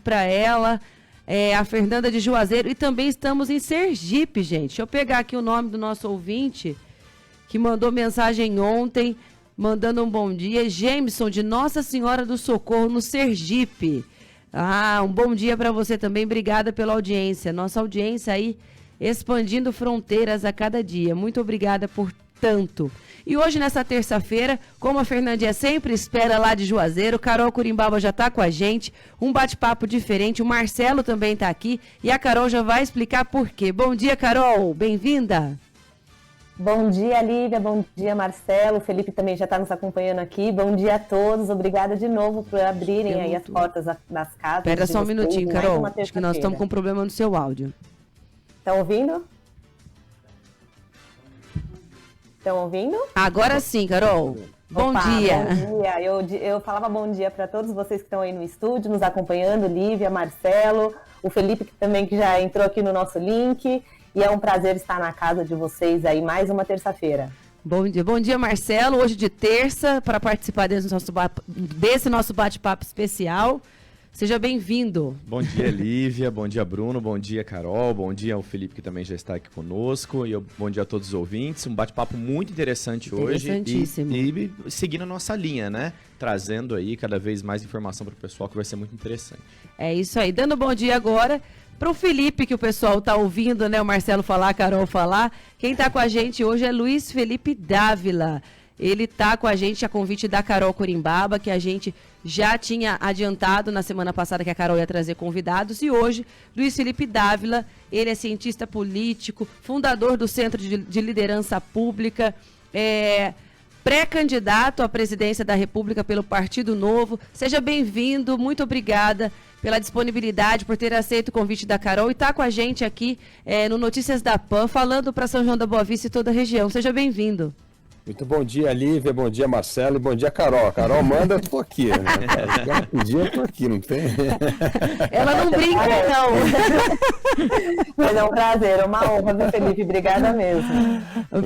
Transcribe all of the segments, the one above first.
para ela, a Fernanda de Juazeiro, e também estamos em Sergipe, gente. Deixa eu pegar aqui o nome do nosso ouvinte, que mandou mensagem ontem, mandando um bom dia. Jameson, de Nossa Senhora do Socorro, no Sergipe. Um bom dia para você também, obrigada pela audiência. Nossa audiência aí expandindo fronteiras a cada dia. Muito obrigada por tanto. E hoje, nessa terça-feira, como a Fernandinha sempre espera lá de Juazeiro, Carol Corimbaba já está com a gente, um bate-papo diferente, o Marcelo também está aqui e a Carol já vai explicar por quê. Bom dia, Carol, bem-vinda. Bom dia, Lívia, bom dia, Marcelo, o Felipe também já está nos acompanhando aqui, bom dia a todos, obrigada de novo por abrirem aí as portas das casas. Espera só um minutinho, Carol, acho que nós estamos com um problema no seu áudio. Estão ouvindo? Estão ouvindo? Agora sim, Carol. Bom dia. Bom dia. Eu falava bom dia para todos vocês que estão aí no estúdio, nos acompanhando, Lívia, Marcelo, o Felipe que já entrou aqui no nosso link. E é um prazer estar na casa de vocês aí mais uma terça-feira. Bom dia, Marcelo. Hoje de terça, para participar desse nosso bate-papo especial. Seja bem-vindo. Bom dia, Lívia. Bom dia, Bruno. Bom dia, Carol. Bom dia ao Felipe, que também já está aqui conosco. E bom dia a todos os ouvintes. Um bate-papo muito interessante hoje. Interessantíssimo. E seguindo a nossa linha, né? Trazendo aí cada vez mais informação para o pessoal, que vai ser muito interessante. É isso aí. Dando bom dia agora para o Felipe, que o pessoal está ouvindo, né? O Marcelo falar, a Carol falar. Quem está com a gente hoje é Luiz Felipe Dávila. Ele está com a gente a convite da Carol Corimbaba, que a gente já tinha adiantado na semana passada que a Carol ia trazer convidados. E hoje, Luiz Felipe Dávila, ele é cientista político, fundador do Centro de Liderança Pública, pré-candidato à presidência da República pelo Partido Novo. Seja bem-vindo, muito obrigada pela disponibilidade, por ter aceito o convite da Carol e estar com a gente aqui no Notícias da PAN, falando para São João da Boa Vista e toda a região. Seja bem-vindo. Muito bom dia, Lívia, bom dia, Marcelo, e bom dia, Carol. A Carol manda, eu tô aqui. Né? Ela pedir, eu tô aqui, não tem? Ela não brinca, não. Mas é um prazer, é uma honra, viu, Felipe? Obrigada mesmo.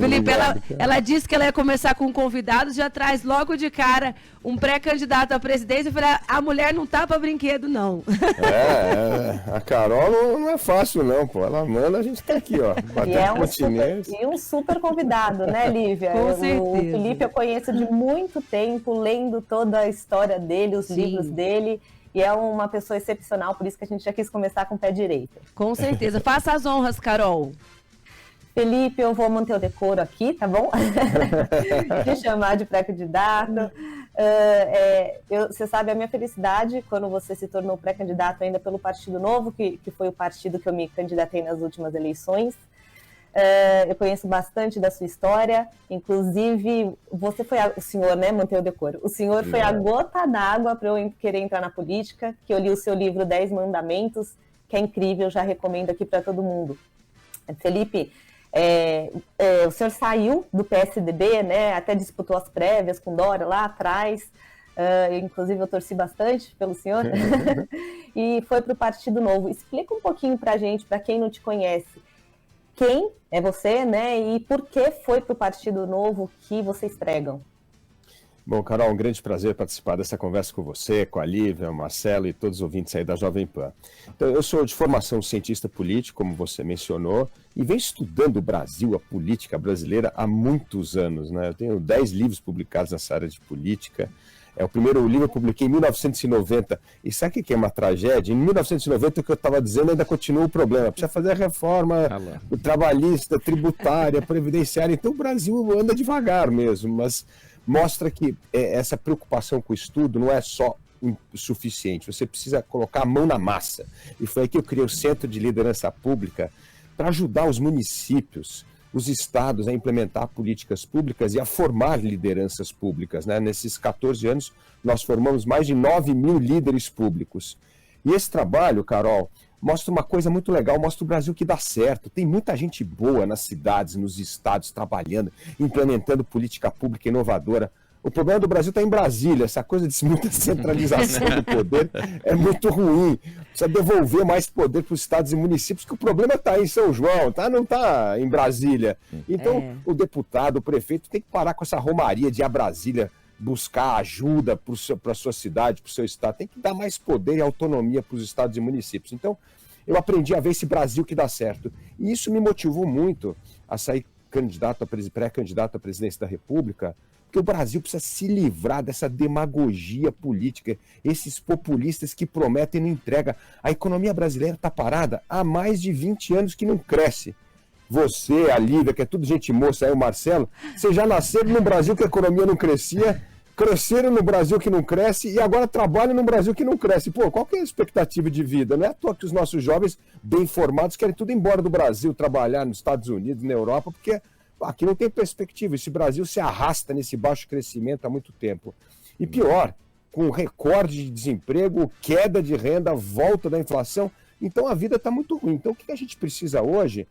Felipe, ela disse que ela ia começar com convidados, já traz logo de cara um pré-candidato à presidência. Eu falei, a mulher não tá para brinquedo, não. A Carol não é fácil, não, pô. Ela manda, a gente tá aqui, ó. E um super convidado, né, Lívia? Com certeza. O Felipe eu conheço de muito tempo, lendo toda a história dele, os livros dele. E é uma pessoa excepcional, por isso que a gente já quis começar com o pé direito. Com certeza. Faça as honras, Carol. Felipe, eu vou manter o decoro aqui, tá bom? De chamar de pré-candidato. Você sabe a minha felicidade quando você se tornou pré-candidato ainda pelo Partido Novo, que foi o partido que eu me candidatei nas últimas eleições. Eu conheço bastante da sua história, inclusive você foi o senhor, né, manter o decoro. O senhor foi a gota d'água para eu querer entrar na política, que eu li o seu livro 10 Mandamentos, que é incrível, já recomendo aqui para todo mundo. Felipe, o senhor saiu do PSDB, né, até disputou as prévias com Dória lá atrás, inclusive eu torci bastante pelo senhor, e foi para o Partido Novo. Explica um pouquinho para a gente, para quem não te conhece, quem é você, né, e por que foi para o Partido Novo que vocês pregam? Bom, Carol, um grande prazer participar dessa conversa com você, com a Lívia, o Marcelo e todos os ouvintes aí da Jovem Pan. Então, eu sou de formação cientista político, como você mencionou, e venho estudando o Brasil, a política brasileira, há muitos anos, né? Eu tenho 10 livros publicados nessa área de política. O primeiro livro eu publiquei em 1990. E sabe o que é uma tragédia? Em 1990, o que eu estava dizendo ainda continua o problema. Precisa fazer a reforma trabalhista, tributária, previdenciária. Então, o Brasil anda devagar mesmo, mas mostra que essa preocupação com o estudo não é só suficiente. Você precisa colocar a mão na massa. E foi aí que eu criei o Centro de Liderança Pública para ajudar os municípios, os estados a implementar políticas públicas e a formar lideranças públicas, né? Nesses 14 anos, nós formamos mais de 9 mil líderes públicos. E esse trabalho, Carol, mostra uma coisa muito legal, mostra o Brasil que dá certo. Tem muita gente boa nas cidades, nos estados, trabalhando, implementando política pública inovadora. O problema do Brasil está em Brasília, essa coisa de muita centralização do poder é muito ruim. Precisa devolver mais poder para os estados e municípios, que o problema está em São João, não está em Brasília. Então, o deputado, o prefeito, tem que parar com essa romaria de ir a Brasília buscar ajuda para a sua cidade, para o seu estado, tem que dar mais poder e autonomia para os estados e municípios. Então, eu aprendi a ver esse Brasil que dá certo. E isso me motivou muito a sair pré-candidato à presidência da República, porque o Brasil precisa se livrar dessa demagogia política, esses populistas que prometem e não entregam. A economia brasileira está parada há mais de 20 anos que não cresce. Você, a Lívia, que é tudo gente moça, aí o Marcelo, vocês já nasceram num Brasil que a economia não crescia, cresceram no Brasil que não cresce e agora trabalham no Brasil que não cresce. Pô, qual que é a expectativa de vida? Não é à toa que os nossos jovens bem formados querem tudo ir embora do Brasil, trabalhar nos Estados Unidos, na Europa, porque aqui não tem perspectiva. Esse Brasil se arrasta nesse baixo crescimento há muito tempo. E pior, com recorde de desemprego, queda de renda, volta da inflação, então a vida está muito ruim. Então o que a gente precisa hoje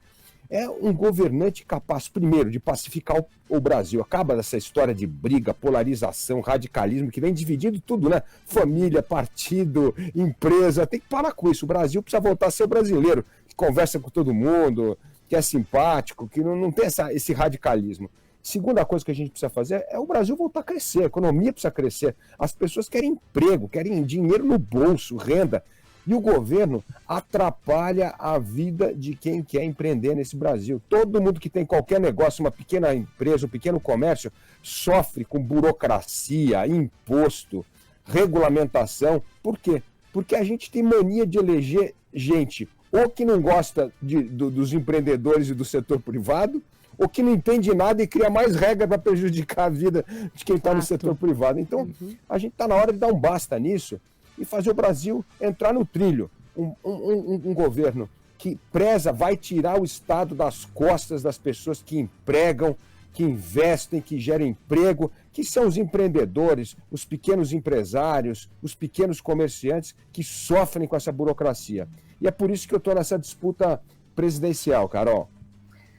é um governante capaz, primeiro, de pacificar o Brasil. Acaba dessa história de briga, polarização, radicalismo, que vem dividindo tudo, né? Família, partido, empresa, tem que parar com isso. O Brasil precisa voltar a ser brasileiro, que conversa com todo mundo, que é simpático, que não tem esse radicalismo. Segunda coisa que a gente precisa fazer é o Brasil voltar a crescer, a economia precisa crescer. As pessoas querem emprego, querem dinheiro no bolso, renda. E o governo atrapalha a vida de quem quer empreender nesse Brasil. Todo mundo que tem qualquer negócio, uma pequena empresa, um pequeno comércio, sofre com burocracia, imposto, regulamentação. Por quê? Porque a gente tem mania de eleger gente ou que não gosta dos empreendedores e do setor privado, ou que não entende nada e cria mais regra para prejudicar a vida de quem está no setor privado. Então, a gente está na hora de dar um basta nisso e fazer o Brasil entrar no trilho. Um governo que preza, vai tirar o Estado das costas das pessoas que empregam, que investem, que geram emprego, que são os empreendedores, os pequenos empresários, os pequenos comerciantes que sofrem com essa burocracia. E é por isso que eu estou nessa disputa presidencial, Carol.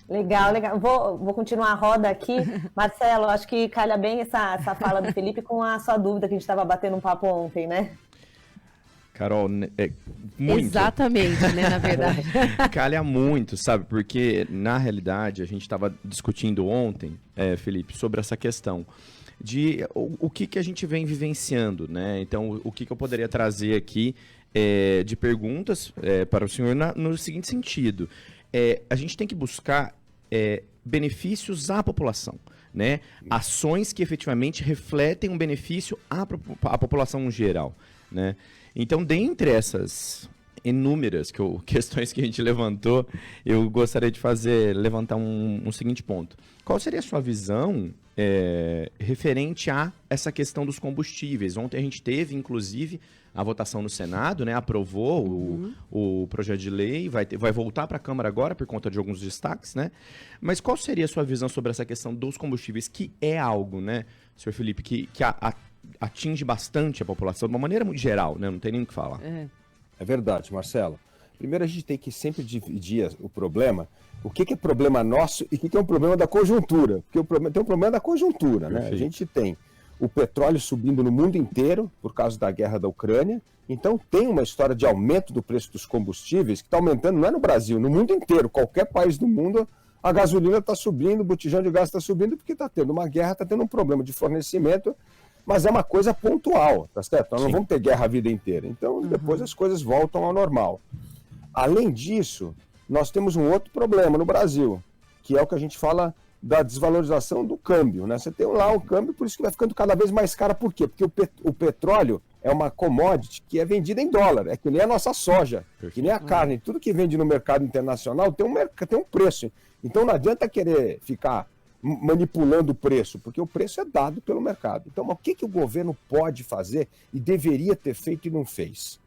Legal, legal. Vou continuar a roda aqui. Marcelo, acho que calha bem essa fala do Felipe com a sua dúvida que a gente estava batendo um papo ontem, né? Carol, muito. Exatamente, né, na verdade. Calha muito, sabe? Porque, na realidade, a gente estava discutindo ontem, Felipe, sobre essa questão de o que a gente vem vivenciando, né? Então, o que eu poderia trazer aqui de perguntas para o senhor no seguinte sentido. A gente tem que buscar benefícios à população, né? Ações que efetivamente refletem um benefício à população em geral, né? Então, dentre essas inúmeras questões que a gente levantou, eu gostaria de levantar um seguinte ponto. Qual seria a sua visão referente a essa questão dos combustíveis? Ontem a gente teve, inclusive, a votação no Senado, né? Aprovou o projeto de lei, vai voltar para a Câmara agora por conta de alguns destaques, né? Mas qual seria a sua visão sobre essa questão dos combustíveis, que é algo, né, senhor Felipe, que atinge bastante a população de uma maneira muito geral, né? Não tem nem o que falar. É verdade, Marcelo. Primeiro a gente tem que sempre dividir o problema, o que é problema nosso e o que é um problema da conjuntura. Porque tem um problema da conjuntura, né? A gente tem o petróleo subindo no mundo inteiro por causa da guerra da Ucrânia. Então tem uma história de aumento do preço dos combustíveis que está aumentando, não é no Brasil, no mundo inteiro. Qualquer país do mundo, a gasolina está subindo, o botijão de gás está subindo porque está tendo uma guerra, está tendo um problema de fornecimento, mas é uma coisa pontual, tá certo? Nós não vamos ter guerra a vida inteira. Então depois as coisas voltam ao normal. Além disso, nós temos um outro problema no Brasil, que é o que a gente fala da desvalorização do câmbio, né? Você tem lá o câmbio, por isso que vai ficando cada vez mais caro. Por quê? Porque o petróleo é uma commodity que é vendida em dólar, é que nem a nossa soja, que nem a carne. Tudo que vende no mercado internacional tem um preço. Então não adianta querer ficar manipulando o preço, porque o preço é dado pelo mercado. Então, mas o que o governo pode fazer e deveria ter feito e não fez?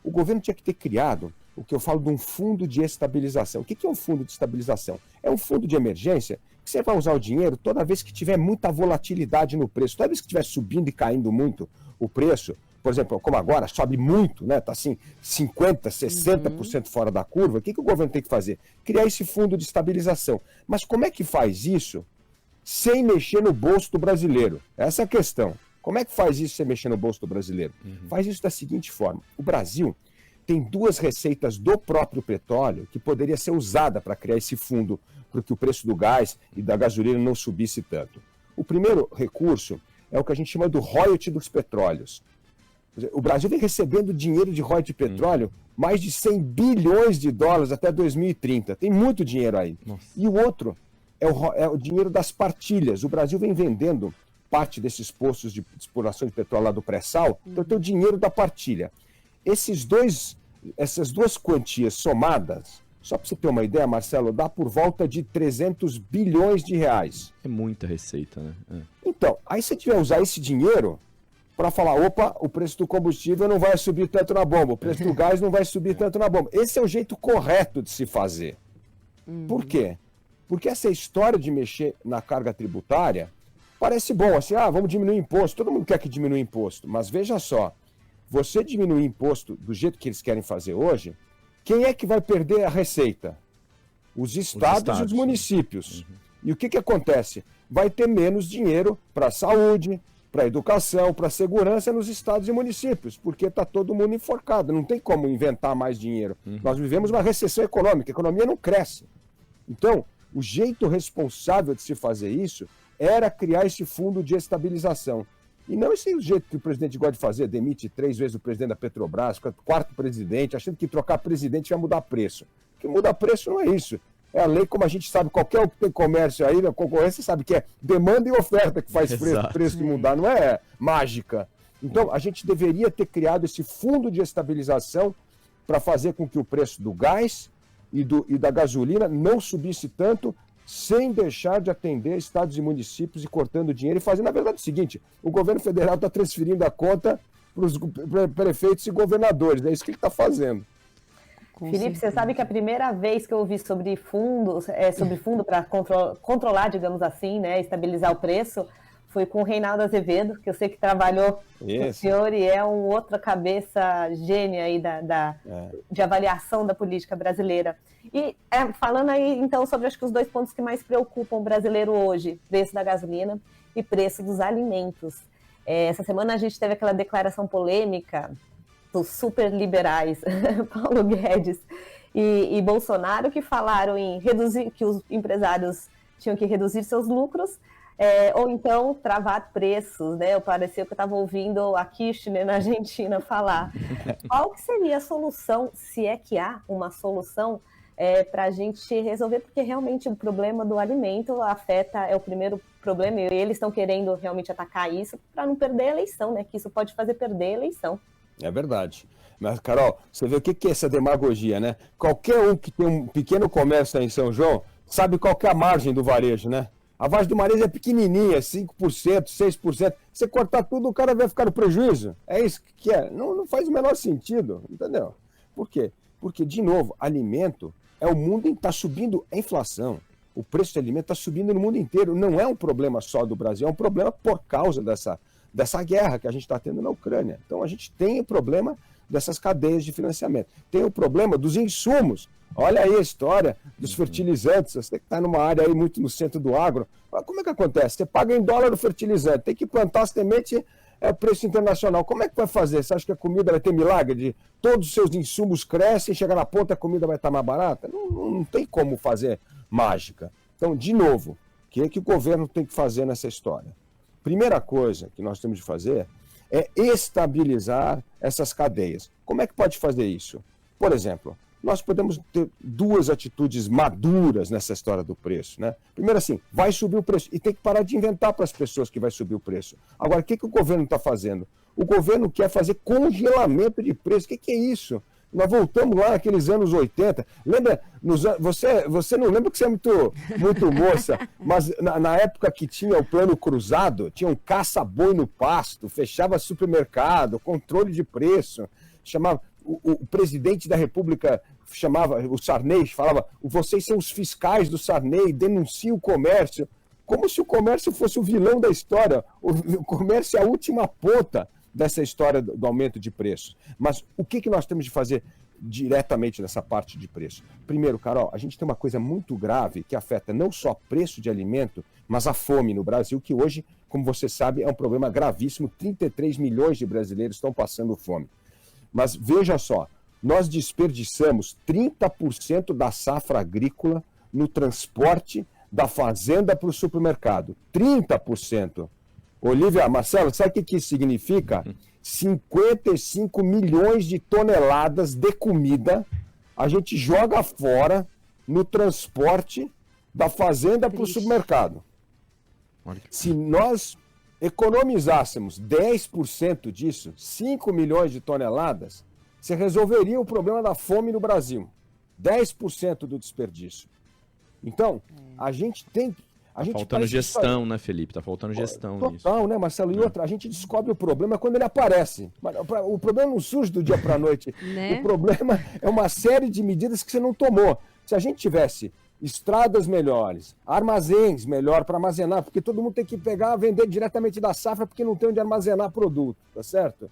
O governo tinha que ter criado o que eu falo de um fundo de estabilização. O que é um fundo de estabilização? É um fundo de emergência que você vai usar o dinheiro toda vez que tiver muita volatilidade no preço, toda vez que estiver subindo e caindo muito o preço, por exemplo, como agora, sobe muito, né? Está assim, 50%, 60% fora da curva, o que o governo tem que fazer? Criar esse fundo de estabilização. Mas como é que faz isso sem mexer no bolso do brasileiro? Essa é a questão. Como é que faz isso sem mexer no bolso do brasileiro? Faz isso da seguinte forma. O Brasil tem duas receitas do próprio petróleo que poderia ser usada para criar esse fundo para que o preço do gás e da gasolina não subisse tanto. O primeiro recurso é o que a gente chama do royalty dos petróleos. O Brasil vem recebendo dinheiro de royalty de petróleo, mais de 100 bilhões de dólares até 2030. Tem muito dinheiro aí. Nossa. E o outro é o dinheiro das partilhas. O Brasil vem vendendo parte desses postos de exploração de petróleo lá do pré-sal, então tem o dinheiro da partilha. Essas duas quantias somadas, só para você ter uma ideia, Marcelo, dá por volta de 300 bilhões de reais. É muita receita, né? Então, aí você tiver usar esse dinheiro para falar, opa, o preço do combustível não vai subir tanto na bomba, o preço do gás não vai subir tanto na bomba. Esse é o jeito correto de se fazer. Por quê? Porque essa história de mexer na carga tributária parece bom, assim, vamos diminuir o imposto. Todo mundo quer que diminua o imposto, mas veja só, você diminuir o imposto do jeito que eles querem fazer hoje, quem é que vai perder a receita? Os estados e os municípios. E o que acontece? Vai ter menos dinheiro para a saúde, para a educação, para a segurança nos estados e municípios, porque está todo mundo enforcado, não tem como inventar mais dinheiro. Nós vivemos uma recessão econômica, a economia não cresce. Então, o jeito responsável de se fazer isso era criar esse fundo de estabilização. E não esse jeito que o presidente gosta de fazer, demite 3 vezes o presidente da Petrobras, 4º presidente, achando que trocar presidente vai mudar preço. O que muda preço não é isso. É a lei, como a gente sabe, qualquer um que tem comércio aí, na concorrência, sabe que é demanda e oferta que faz preço mudar, não é mágica. Então, a gente deveria ter criado esse fundo de estabilização para fazer com que o preço do gás e da gasolina não subisse tanto, sem deixar de atender estados e municípios e cortando dinheiro e fazendo, na verdade, o seguinte, o governo federal está transferindo a conta para os prefeitos e governadores, é isso que ele está fazendo. Felipe, você sabe que a primeira vez que eu ouvi sobre fundo para controlar, digamos assim, né, estabilizar o preço, foi com o Reinaldo Azevedo, que eu sei que trabalhou com o senhor e é um outra cabeça gênia aí de avaliação da política brasileira. E falando aí, então, sobre acho que os 2 pontos que mais preocupam o brasileiro hoje, preço da gasolina e preço dos alimentos. Essa semana a gente teve aquela declaração polêmica dos super liberais, Paulo Guedes e Bolsonaro, que falaram em reduzir, que os empresários tinham que reduzir seus lucros, ou então travar preços, né? Pareceu que eu estava ouvindo a Kirchner na Argentina falar. Qual que seria a solução, se é que há uma solução, para a gente resolver? Porque realmente o problema do alimento é o primeiro problema, e eles estão querendo realmente atacar isso para não perder a eleição, né? Que isso pode fazer perder a eleição. É verdade. Mas, Carol, você vê o que é essa demagogia, né? Qualquer um que tem um pequeno comércio aí em São João sabe qual que é a margem do varejo, né? A margem do varejo é pequenininha, 5%, 6%. Você cortar tudo, o cara vai ficar no prejuízo. É isso que é. Não faz o menor sentido, entendeu? Por quê? Porque, de novo, alimento é o mundo, está subindo a inflação. O preço de alimento está subindo no mundo inteiro. Não é um problema só do Brasil, é um problema por causa dessa guerra que a gente está tendo na Ucrânia. Então, a gente tem o problema dessas cadeias de financiamento. Tem o problema dos insumos. Olha aí a história dos fertilizantes. Você que está numa área aí muito no centro do agro. Como é que acontece? Você paga em dólar o fertilizante, tem que plantar a semente, preço internacional. Como é que vai fazer? Você acha que a comida vai ter milagre de todos os seus insumos crescem, chegar na ponta a comida vai estar mais barata? Não tem como fazer mágica. Então, de novo, o que é que o governo tem que fazer nessa história? Primeira coisa que nós temos de fazer é estabilizar essas cadeias. Como é que pode fazer isso? Por exemplo, nós podemos ter 2 atitudes maduras nessa história do preço, né? Primeiro assim, vai subir o preço e tem que parar de inventar para as pessoas que vai subir o preço. Agora, o que o governo está fazendo? O governo quer fazer congelamento de preço. O que é isso? Nós voltamos lá naqueles anos 80. Lembra? Você não lembra que você é muito moça, mas na época que tinha o plano cruzado, tinha um caça-boi no pasto, fechava supermercado, controle de preço, chamava o presidente da República, chamava o Sarney, falava: vocês são os fiscais do Sarney, denuncia o comércio, como se o comércio fosse o vilão da história. O comércio é a última ponta dessa história do aumento de preços. Mas o que nós temos de fazer diretamente nessa parte de preço? Primeiro, Carol, a gente tem uma coisa muito grave que afeta não só preço de alimento, mas a fome no Brasil, que hoje, como você sabe, é um problema gravíssimo. 33 milhões de brasileiros estão passando fome. Mas veja só, nós desperdiçamos 30% da safra agrícola no transporte da fazenda para o supermercado. 30%. Olívia, Marcelo, sabe o que isso significa? 55 milhões de toneladas de comida a gente joga fora no transporte da fazenda para o supermercado. Se nós economizássemos 10% disso, 5 milhões de toneladas, você resolveria o problema da fome no Brasil. 10% do desperdício. Então, a gente tem... Tá faltando gestão, né, Felipe? Tá faltando gestão nisso. Total, né, Marcelo? E outra, a gente descobre o problema quando ele aparece. O problema não surge do dia para a noite. Né? O problema é uma série de medidas que você não tomou. Se a gente tivesse estradas melhores, armazéns melhor para armazenar, porque todo mundo tem que pegar, vender diretamente da safra porque não tem onde armazenar produto, tá certo?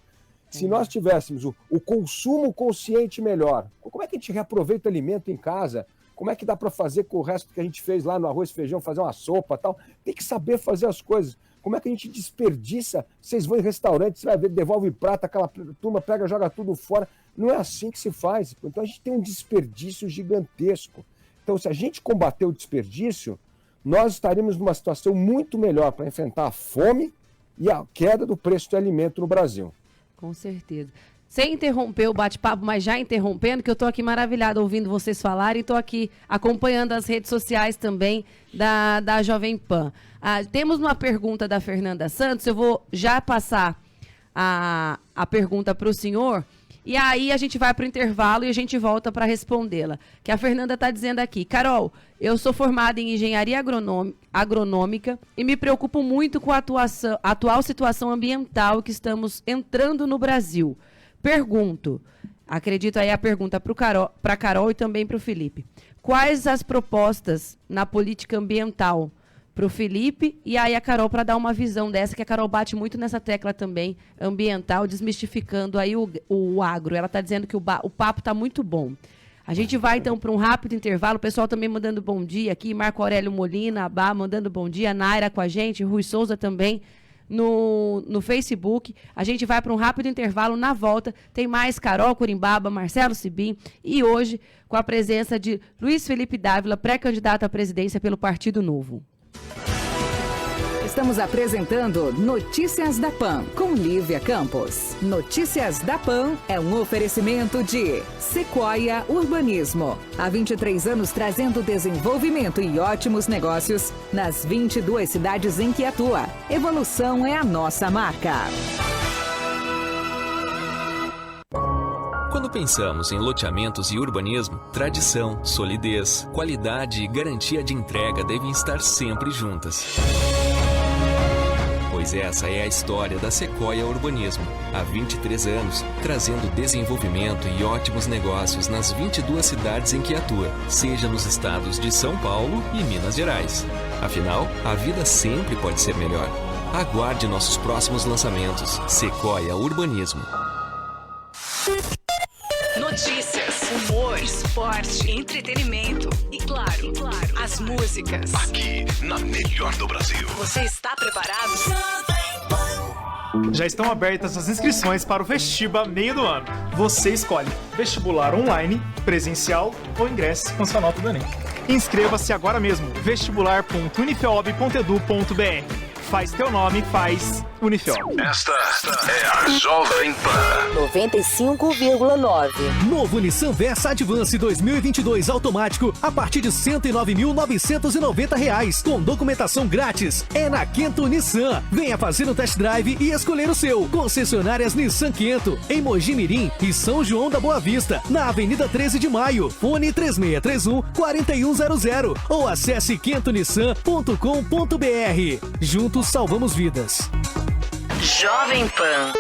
Se nós tivéssemos o consumo consciente melhor, como é que a gente reaproveita alimento em casa? Como é que dá para fazer com o resto que a gente fez lá no arroz e feijão, fazer uma sopa e tal? Tem que saber fazer as coisas. Como é que a gente desperdiça? Vocês vão em restaurante, você vai ver, devolve prata, aquela turma pega, joga tudo fora. Não é assim que se faz. Então a gente tem um desperdício gigantesco. Então, se a gente combater o desperdício, nós estaríamos numa situação muito melhor para enfrentar a fome e a queda do preço do alimento no Brasil. Com certeza. Sem interromper o bate-papo, mas já interrompendo, que eu estou aqui maravilhada ouvindo vocês falarem e estou aqui acompanhando as redes sociais também da Jovem Pan. Temos uma pergunta da Fernanda Santos, eu vou já passar a pergunta para o senhor, e aí a gente vai para o intervalo e a gente volta para respondê-la. Que a Fernanda está dizendo aqui: Carol, eu sou formada em engenharia agronômica e me preocupo muito com a atual situação ambiental que estamos entrando no Brasil. Pergunto, acredito aí a pergunta para a Carol e também para o Felipe. Quais as propostas na política ambiental para o Felipe e aí a Carol para dar uma visão dessa, que a Carol bate muito nessa tecla também ambiental, desmistificando aí o agro. Ela está dizendo que o papo está muito bom. A gente vai então para um rápido intervalo, o pessoal também mandando bom dia aqui, Marco Aurélio Molina, Abá mandando bom dia, Naira com a gente, Rui Souza também. No Facebook, a gente vai para um rápido intervalo. Na volta tem mais Carol Curimbaba, Marcelo Sibim e hoje com a presença de Luiz Felipe Dávila, pré-candidato à presidência pelo Partido Novo. Estamos apresentando Notícias da Pan, com Lívia Campos. Notícias da Pan é um oferecimento de Sequoia Urbanismo. Há 23 anos trazendo desenvolvimento e ótimos negócios nas 22 cidades em que atua. Evolução é a nossa marca. Quando pensamos em loteamentos e urbanismo, tradição, solidez, qualidade e garantia de entrega devem estar sempre juntas. Pois essa é a história da Sequoia Urbanismo. Há 23 anos, trazendo desenvolvimento e ótimos negócios nas 22 cidades em que atua, seja nos estados de São Paulo e Minas Gerais. Afinal, a vida sempre pode ser melhor. Aguarde nossos próximos lançamentos. Sequoia Urbanismo. Notícias, humor, esporte, entretenimento e claro, as músicas. Aqui, na melhor do Brasil. Você está preparado? Já estão abertas as inscrições para o Vestiba meio do ano. Você escolhe vestibular online, presencial ou ingresso com sua nota do Enem. Inscreva-se agora mesmo, vestibular.unifeob.edu.br. Faz teu nome, faz Unifeob. Esta é a Jovem Pan 95,9. Novo Nissan Versa Advance 2022 automático a partir de R$ 109.990, com documentação grátis. É na Quento Nissan. Venha fazer um test drive e escolher o seu. Concessionárias Nissan Quento, em Mogi Mirim e São João da Boa Vista, na Avenida 13 de Maio. Fone 3631-4100 ou acesse quentonissan.com.br. Juntos salvamos vidas. Jovem Pan.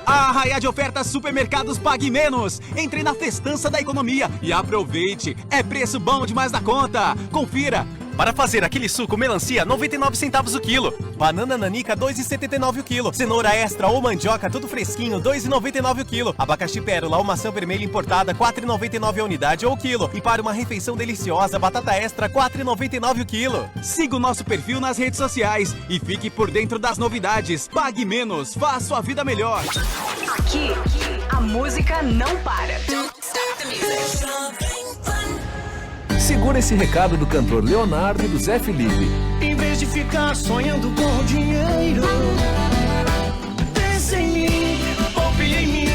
A arraia de ofertas Supermercados Pague Menos. Entre na festança da economia e aproveite. É preço bom demais da conta. Confira. Para fazer aquele suco melancia, 99 centavos o quilo. Banana nanica, 2,79 o quilo. Cenoura extra ou mandioca, tudo fresquinho, 2,99 o quilo. Abacaxi pérola ou maçã vermelha importada, 4,99 a unidade ou o quilo. E para uma refeição deliciosa, batata extra, 4,99 o quilo. Siga o nosso perfil nas redes sociais e fique por dentro das novidades. Pague menos, faça sua vida melhor. Aqui, a música não para. Segura esse recado do cantor Leonardo e do Zé Felipe. Em vez vez de ficar sonhando com o dinheiro. Pense em mim, poupe em mim,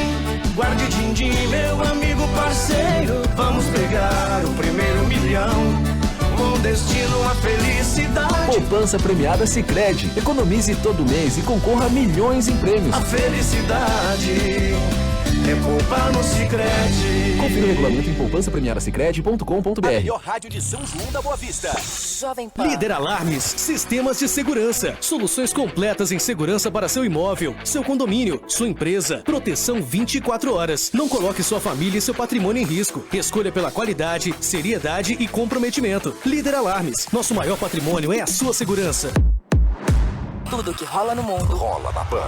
guarde din-din, meu amigo parceiro. Vamos pegar o primeiro milhão, com destino à felicidade. Poupança premiada Sicredi. Economize todo mês e concorra a milhões em prêmios. A felicidade é poupar no Sicredi. Confira o regulamento em poupancapremiadasicredi.com.br. A melhor rádio de São João da Boa Vista. Jovem Pan. Líder Alarmes, sistemas de segurança, soluções completas em segurança para seu imóvel, seu condomínio, sua empresa, proteção 24 horas. Não coloque sua família e seu patrimônio em risco. Escolha pela qualidade, seriedade e comprometimento. Líder Alarmes, nosso maior patrimônio é a sua segurança. Tudo que rola no mundo. Rola na Pan.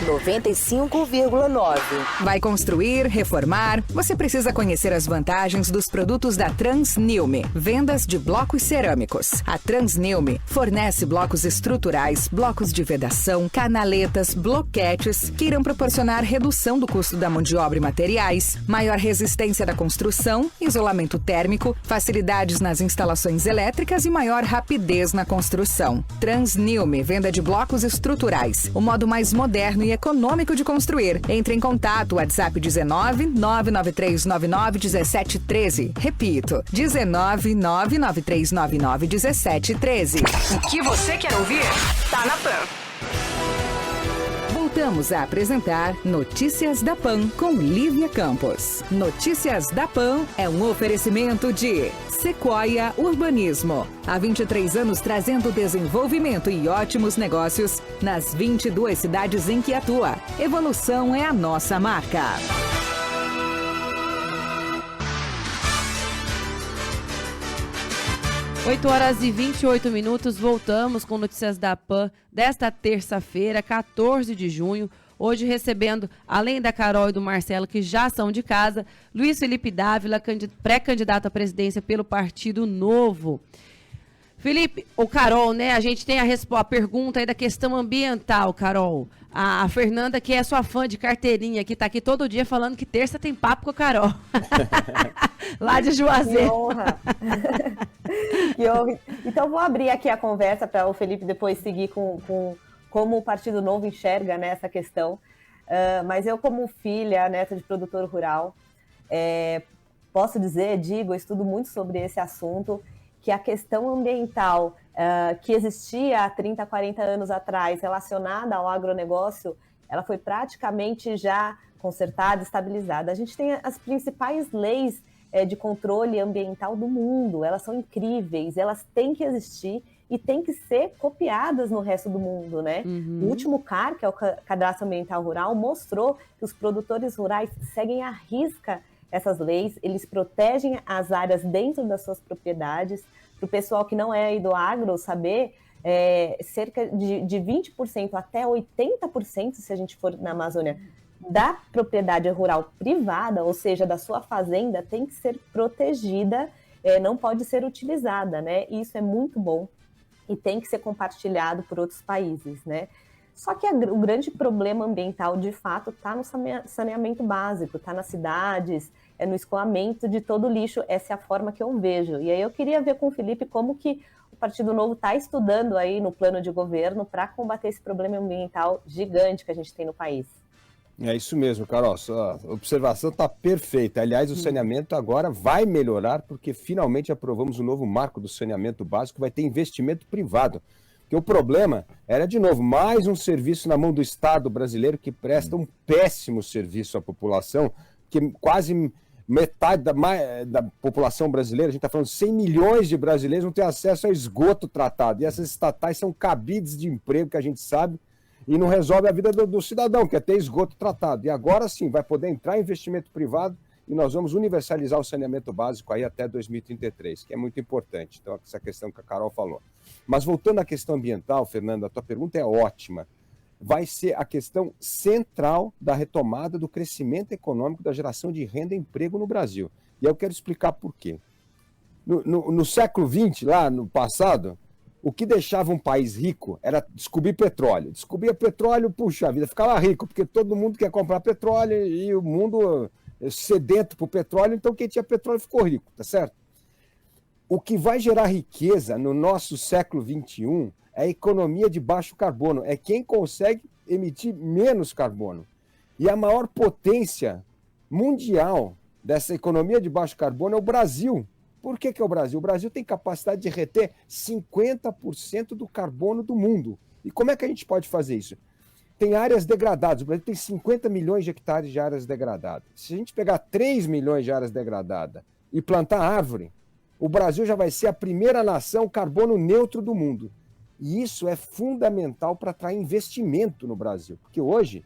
95,9. Vai construir, reformar? Você precisa conhecer as vantagens dos produtos da Transnilme. Vendas de blocos cerâmicos. A Transnilme fornece blocos estruturais, blocos de vedação, canaletas, bloquetes que irão proporcionar redução do custo da mão de obra e materiais, maior resistência da construção, isolamento térmico, facilidades nas instalações elétricas e maior rapidez na construção. Transnilme, venda de blocos estruturais, o modo mais moderno e econômico de construir. Entre em contato, WhatsApp 19 99399 1713. Repito, 19 99399 1713. O que você quer ouvir, tá na Pan. Voltamos a apresentar Notícias da Pan com Lívia Campos. Notícias da Pan é um oferecimento de Sequoia Urbanismo. Há 23 anos trazendo desenvolvimento e ótimos negócios nas 22 cidades em que atua. Evolução é a nossa marca. Oito horas e 28 minutos, voltamos com Notícias da Pan desta terça-feira, 14 de junho. Hoje recebendo, além da Carol e do Marcelo, que já são de casa, Luiz Felipe Dávila, pré-candidato à presidência pelo Partido Novo. Felipe, ou Carol, né? A gente tem a pergunta aí da questão ambiental, Carol. A Fernanda, que é sua fã de carteirinha, que tá aqui todo dia falando que terça tem papo com a Carol. Lá de Juazeiro. Que honra. Que honra. Então, vou abrir aqui a conversa para o Felipe depois seguir com como o Partido Novo enxerga, né, essa questão. Mas eu, como filha, neta de produtor rural, posso dizer, eu estudo muito sobre esse assunto, que a questão ambiental que existia há 30, 40 anos atrás, relacionada ao agronegócio, ela foi praticamente já consertada, estabilizada. A gente tem as principais leis de controle ambiental do mundo, elas são incríveis, elas têm que existir e têm que ser copiadas no resto do mundo, né? Uhum. O último CAR, que é o Cadastro Ambiental Rural, mostrou que os produtores rurais seguem à risca essas leis, eles protegem as áreas dentro das suas propriedades. Para o pessoal que não é aí do agro saber, cerca de 20% até 80%, se a gente for na Amazônia, da propriedade rural privada, ou seja, da sua fazenda, tem que ser protegida, não pode ser utilizada, né? E isso é muito bom e tem que ser compartilhado por outros países, né? Só que o grande problema ambiental, de fato, está no saneamento básico, está nas cidades, no escoamento de todo o lixo. Essa é a forma que eu vejo. E aí eu queria ver com o Felipe como que o Partido Novo está estudando aí no plano de governo para combater esse problema ambiental gigante que a gente tem no país. É isso mesmo, Carol. Sua observação está perfeita. Aliás, o saneamento agora vai melhorar porque finalmente aprovamos o novo marco do saneamento básico, vai ter investimento privado. Porque o problema era, de novo, mais um serviço na mão do Estado brasileiro que presta um péssimo serviço à população, que quase metade da população brasileira, a gente está falando 100 milhões de brasileiros, não tem acesso a esgoto tratado. E essas estatais são cabides de emprego, que a gente sabe, e não resolve a vida do cidadão, que é ter esgoto tratado. E agora sim, vai poder entrar investimento privado e nós vamos universalizar o saneamento básico aí até 2033, que é muito importante. Então, essa questão que a Carol falou. Mas voltando à questão ambiental, Fernanda, a tua pergunta é ótima. Vai ser a questão central da retomada do crescimento econômico, da geração de renda e emprego no Brasil. E eu quero explicar por quê. No século XX, lá no passado, o que deixava um país rico era descobrir petróleo. Descobria petróleo, puxa vida, ficava rico, porque todo mundo quer comprar petróleo e o mundo sedento por petróleo, então quem tinha petróleo ficou rico, tá certo? o que vai gerar riqueza no nosso século XXI é a economia de baixo carbono, é quem consegue emitir menos carbono. E a maior potência mundial dessa economia de baixo carbono é o Brasil. Por que é o Brasil? O Brasil tem capacidade de reter 50% do carbono do mundo. E como é que a gente pode fazer isso? Tem áreas degradadas. O Brasil tem 50 milhões de hectares de áreas degradadas. Se a gente pegar 3 milhões de áreas degradadas e plantar árvore, o Brasil já vai ser a primeira nação carbono neutro do mundo. E isso é fundamental para atrair investimento no Brasil. Porque hoje,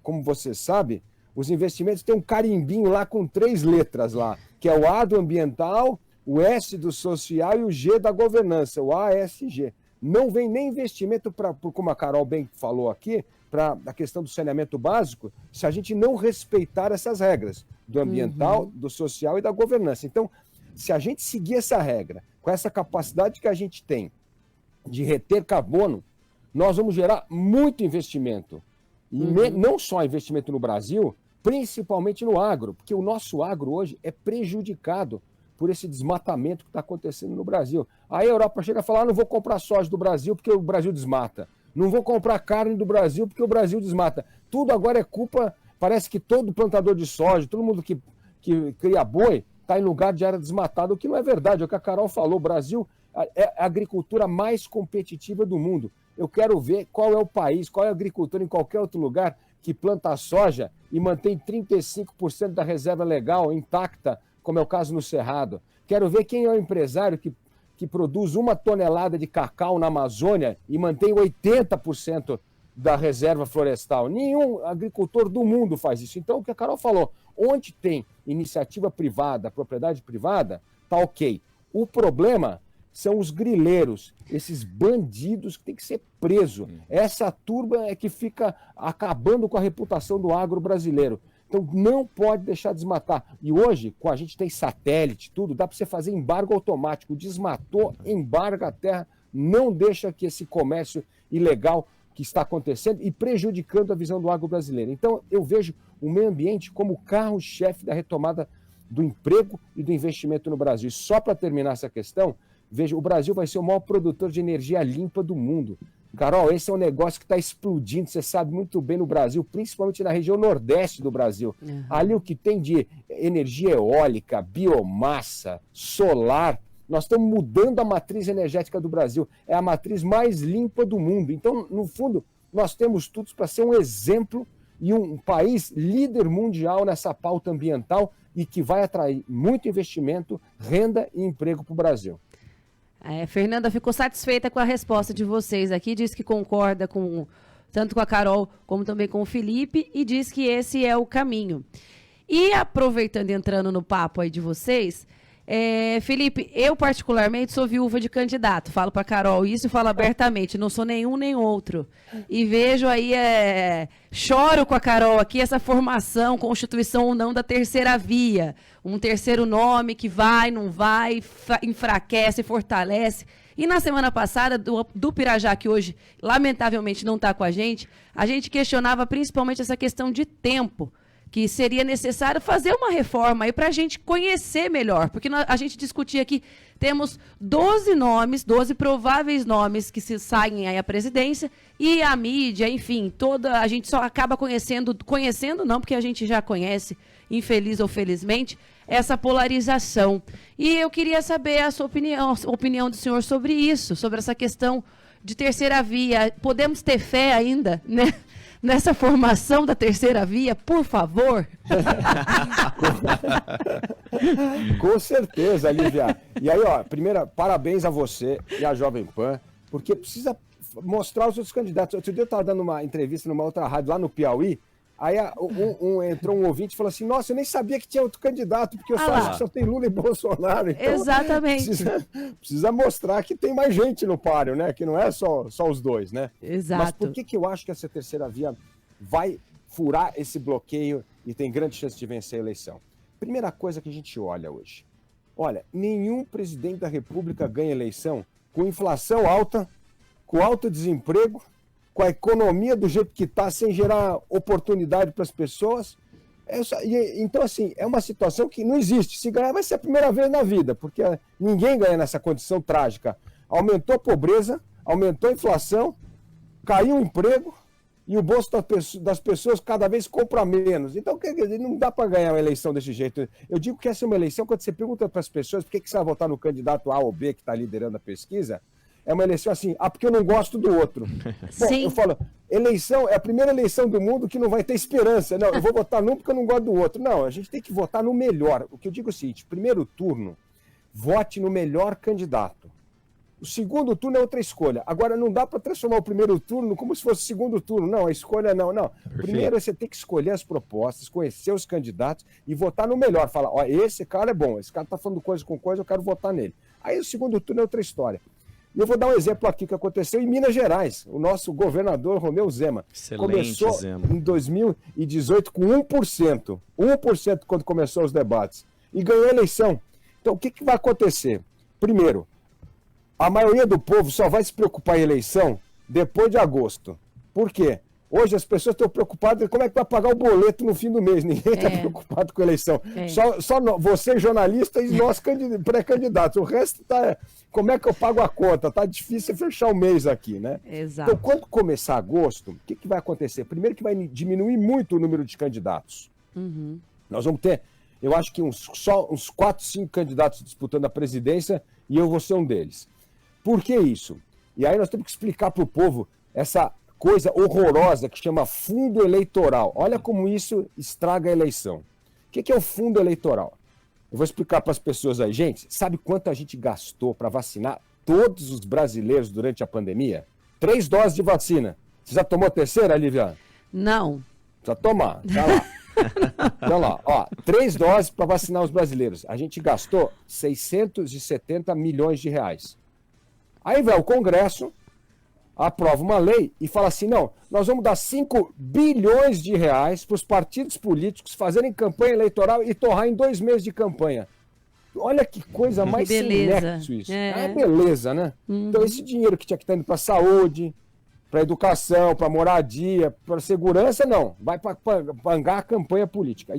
como você sabe, os investimentos têm um carimbinho lá com 3 letras lá, que é o A do ambiental, o S do social e o G da governança, o ASG. Não vem nem investimento, como a Carol bem falou aqui, para a questão do saneamento básico, se a gente não respeitar essas regras do ambiental, do social e da governança. Então, se a gente seguir essa regra, com essa capacidade que a gente tem de reter carbono, nós vamos gerar muito investimento. E não só investimento no Brasil, principalmente no agro, porque o nosso agro hoje é prejudicado por esse desmatamento que está acontecendo no Brasil. Aí a Europa chega a falar, não vou comprar soja do Brasil porque o Brasil desmata. Não vou comprar carne do Brasil porque o Brasil desmata. Tudo agora é culpa, parece que todo plantador de soja, todo mundo que cria boi, está em lugar de área desmatada, o que não é verdade, é o que a Carol falou, o Brasil é a agricultura mais competitiva do mundo. Eu quero ver qual é o país, qual é a agricultura em qualquer outro lugar que planta soja e mantém 35% da reserva legal intacta, como é o caso no Cerrado. Quero ver quem é o empresário que produz 1 tonelada de cacau na Amazônia e mantém 80% da reserva florestal. Nenhum agricultor do mundo faz isso. Então, o que a Carol falou, onde tem iniciativa privada, propriedade privada, tá ok. O problema são os grileiros, esses bandidos que tem que ser preso. Essa turba é que fica acabando com a reputação do agro brasileiro. Então não pode deixar de desmatar. E hoje, com a gente tem satélite, tudo, dá para você fazer embargo automático. Desmatou, embarga a terra, não deixa que esse comércio ilegal que está acontecendo e prejudicando a visão do agro brasileiro. Então eu vejo o meio ambiente como o carro-chefe da retomada do emprego e do investimento no Brasil. E só para terminar essa questão, veja, o Brasil vai ser o maior produtor de energia limpa do mundo. Carol, esse é um negócio que está explodindo, você sabe muito bem no Brasil, principalmente na região nordeste do Brasil. Ali o que tem de energia eólica, biomassa, solar, nós estamos mudando a matriz energética do Brasil. É a matriz mais limpa do mundo. Então, no fundo, nós temos tudo para ser um exemplo e um país líder mundial nessa pauta ambiental e que vai atrair muito investimento, renda e emprego para o Brasil. Fernanda ficou satisfeita com a resposta de vocês aqui, diz que concorda tanto com a Carol como também com o Felipe e diz que esse é o caminho. E aproveitando, entrando no papo aí de vocês, Felipe, eu particularmente sou viúva de candidato, falo para a Carol isso e falo abertamente, não sou nenhum nem outro. E vejo aí, choro com a Carol aqui, essa formação, constituição ou não da terceira via, um terceiro nome que vai, não vai, enfraquece, fortalece. E na semana passada, do Pirajá, que hoje lamentavelmente não está com a gente questionava principalmente essa questão de tempo, que seria necessário fazer uma reforma aí para a gente conhecer melhor, porque a gente discutia aqui, temos 12 nomes, 12 prováveis nomes que se saem aí à presidência, e a mídia, enfim, a gente só acaba conhecendo não, porque a gente já conhece, infeliz ou felizmente, essa polarização. E eu queria saber a sua opinião, a opinião do senhor sobre isso, sobre essa questão de terceira via. Podemos ter fé ainda, né? Nessa formação da terceira via, por favor? Com certeza, Lívia. E aí, primeiro, parabéns a você e à Jovem Pan, porque precisa mostrar os outros candidatos. Outro dia eu estava dando uma entrevista numa outra rádio lá no Piauí, aí entrou um ouvinte e falou assim, nossa, eu nem sabia que tinha outro candidato, porque eu só acho que só tem Lula e Bolsonaro. Então, exatamente. Precisa mostrar que tem mais gente no páreo, né? Que não é só os dois, né? Exato. Mas por que eu acho que essa terceira via vai furar esse bloqueio e tem grande chance de vencer a eleição? Primeira coisa que a gente olha hoje. Olha, nenhum presidente da República ganha eleição com inflação alta, com alto desemprego, com a economia do jeito que está, sem gerar oportunidade para as pessoas. Então, assim, é uma situação que não existe. Se ganhar, vai ser a primeira vez na vida, porque ninguém ganha nessa condição trágica. Aumentou a pobreza, aumentou a inflação, caiu o emprego e o bolso das pessoas cada vez compra menos. Então, quer dizer, não dá para ganhar uma eleição desse jeito. Eu digo que essa é uma eleição, quando você pergunta para as pessoas por que você vai votar no candidato A ou B que está liderando a pesquisa, é uma eleição assim, porque eu não gosto do outro. Bom, eu falo, eleição é a primeira eleição do mundo que não vai ter esperança. Não, eu vou votar num porque eu não gosto do outro. Não, a gente tem que votar no melhor. O que eu digo é o seguinte, primeiro turno, vote no melhor candidato. O segundo turno é outra escolha. Agora, não dá para transformar o primeiro turno como se fosse o segundo turno. Não, a escolha não. Perfeito. Primeiro você tem que escolher as propostas, conhecer os candidatos e votar no melhor. Falar, ó, esse cara é bom, esse cara tá falando coisa com coisa, eu quero votar nele. Aí o segundo turno é outra história. E eu vou dar um exemplo aqui que aconteceu em Minas Gerais. O nosso governador, Romeu Zema, começou em 2018 com 1%. 1% quando começou os debates. E ganhou a eleição. Então, o que vai acontecer? Primeiro, a maioria do povo só vai se preocupar em eleição depois de agosto. Por quê? Hoje as pessoas estão preocupadas com como é que vai pagar o boleto no fim do mês. Ninguém está preocupado com a eleição. Só você, jornalista, e nós pré-candidatos. O resto está... Como é que eu pago a conta? Está difícil fechar o mês aqui, né? Exato. Então, quando começar agosto, o que vai acontecer? Primeiro que vai diminuir muito o número de candidatos. Uhum. Nós vamos ter, eu acho que só uns 4, 5 candidatos disputando a presidência e eu vou ser um deles. Por que isso? E aí nós temos que explicar para o povo essa coisa horrorosa que chama fundo eleitoral. Olha como isso estraga a eleição. O que é o fundo eleitoral? Eu vou explicar para as pessoas aí. Gente, sabe quanto a gente gastou para vacinar todos os brasileiros durante a pandemia? 3 doses de vacina. Você já tomou a terceira, Lívia? Não. Precisa tomar. Tá lá. Então lá, ó, 3 doses para vacinar os brasileiros. A gente gastou 670 milhões de reais. Aí vai o Congresso, aprova uma lei e fala assim, não, nós vamos dar 5 bilhões de reais para os partidos políticos fazerem campanha eleitoral e torrar em 2 meses de campanha. Olha que coisa mais sem nexo isso. É beleza, né? Então esse dinheiro que tinha que estar indo para saúde, para educação, para moradia, para segurança, não. Vai para pagar a campanha política.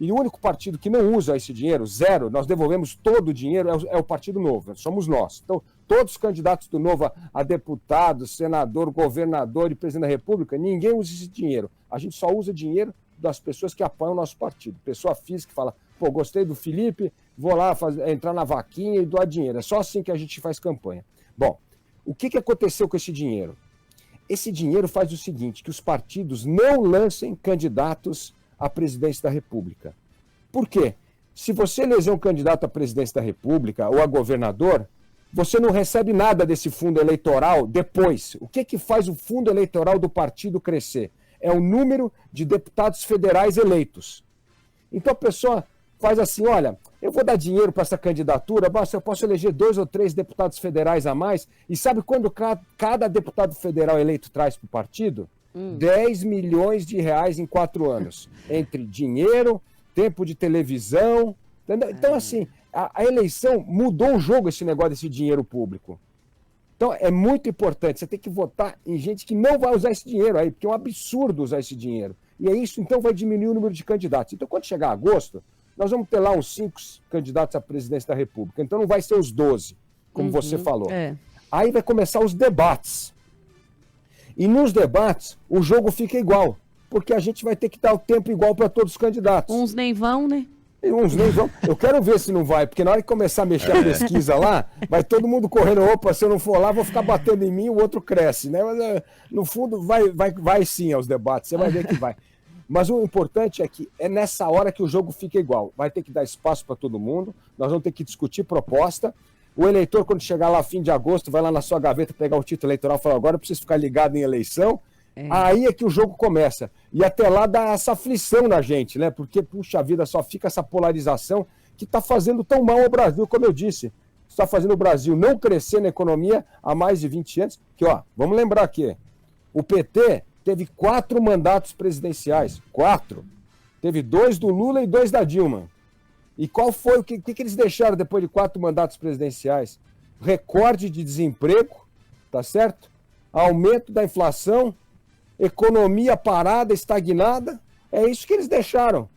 E o único partido que não usa esse dinheiro, zero, nós devolvemos todo o dinheiro, é o Partido Novo, somos nós. Então, todos os candidatos do Novo a deputado, senador, governador e presidente da República, ninguém usa esse dinheiro. A gente só usa dinheiro das pessoas que apoiam o nosso partido. Pessoa física que fala, pô, gostei do Felipe, vou lá entrar na vaquinha e doar dinheiro. É só assim que a gente faz campanha. Bom, o que aconteceu com esse dinheiro? Esse dinheiro faz o seguinte, que os partidos não lancem candidatos à presidência da República. Por quê? Se você eleger um candidato à presidência da República ou a governador, você não recebe nada desse fundo eleitoral depois. O que faz o fundo eleitoral do partido crescer? É o número de deputados federais eleitos. Então a pessoa faz assim, olha, eu vou dar dinheiro para essa candidatura, mas eu posso eleger 2 ou 3 deputados federais a mais, e sabe quando cada deputado federal eleito traz para o partido? 10 milhões de reais em 4 anos. Entre dinheiro, tempo de televisão. Entendeu? Então, assim, a eleição mudou o jogo, esse negócio desse dinheiro público. Então, é muito importante. Você tem que votar em gente que não vai usar esse dinheiro aí, porque é um absurdo usar esse dinheiro. E é isso, então, vai diminuir o número de candidatos. Então, quando chegar agosto, nós vamos ter lá uns 5 candidatos à presidência da República. Então, não vai ser os 12, como você falou. Aí vai começar os debates. E nos debates, o jogo fica igual, porque a gente vai ter que dar o tempo igual para todos os candidatos. Uns nem vão, né? E uns nem vão. Eu quero ver se não vai, porque na hora que começar a mexer a pesquisa lá, vai todo mundo correndo, opa, se eu não for lá, vou ficar batendo em mim e o outro cresce, né? Mas, no fundo, vai sim aos debates, você vai ver que vai. Mas o importante é que é nessa hora que o jogo fica igual. Vai ter que dar espaço para todo mundo, nós vamos ter que discutir proposta. O eleitor, quando chegar lá fim de agosto, vai lá na sua gaveta pegar o título eleitoral e falar, agora eu preciso ficar ligado em eleição. Aí é que o jogo começa. E até lá dá essa aflição na gente, né? Porque, puxa vida, só fica essa polarização que está fazendo tão mal ao Brasil, como eu disse. Está fazendo o Brasil não crescer na economia há mais de 20 anos. Que, ó, vamos lembrar aqui, o PT teve 4 mandatos presidenciais. 4. Teve 2 do Lula e 2 da Dilma. E qual foi o que eles deixaram depois de 4 mandatos presidenciais? Recorde de desemprego, tá certo? Aumento da inflação, economia parada, estagnada. É isso que eles deixaram.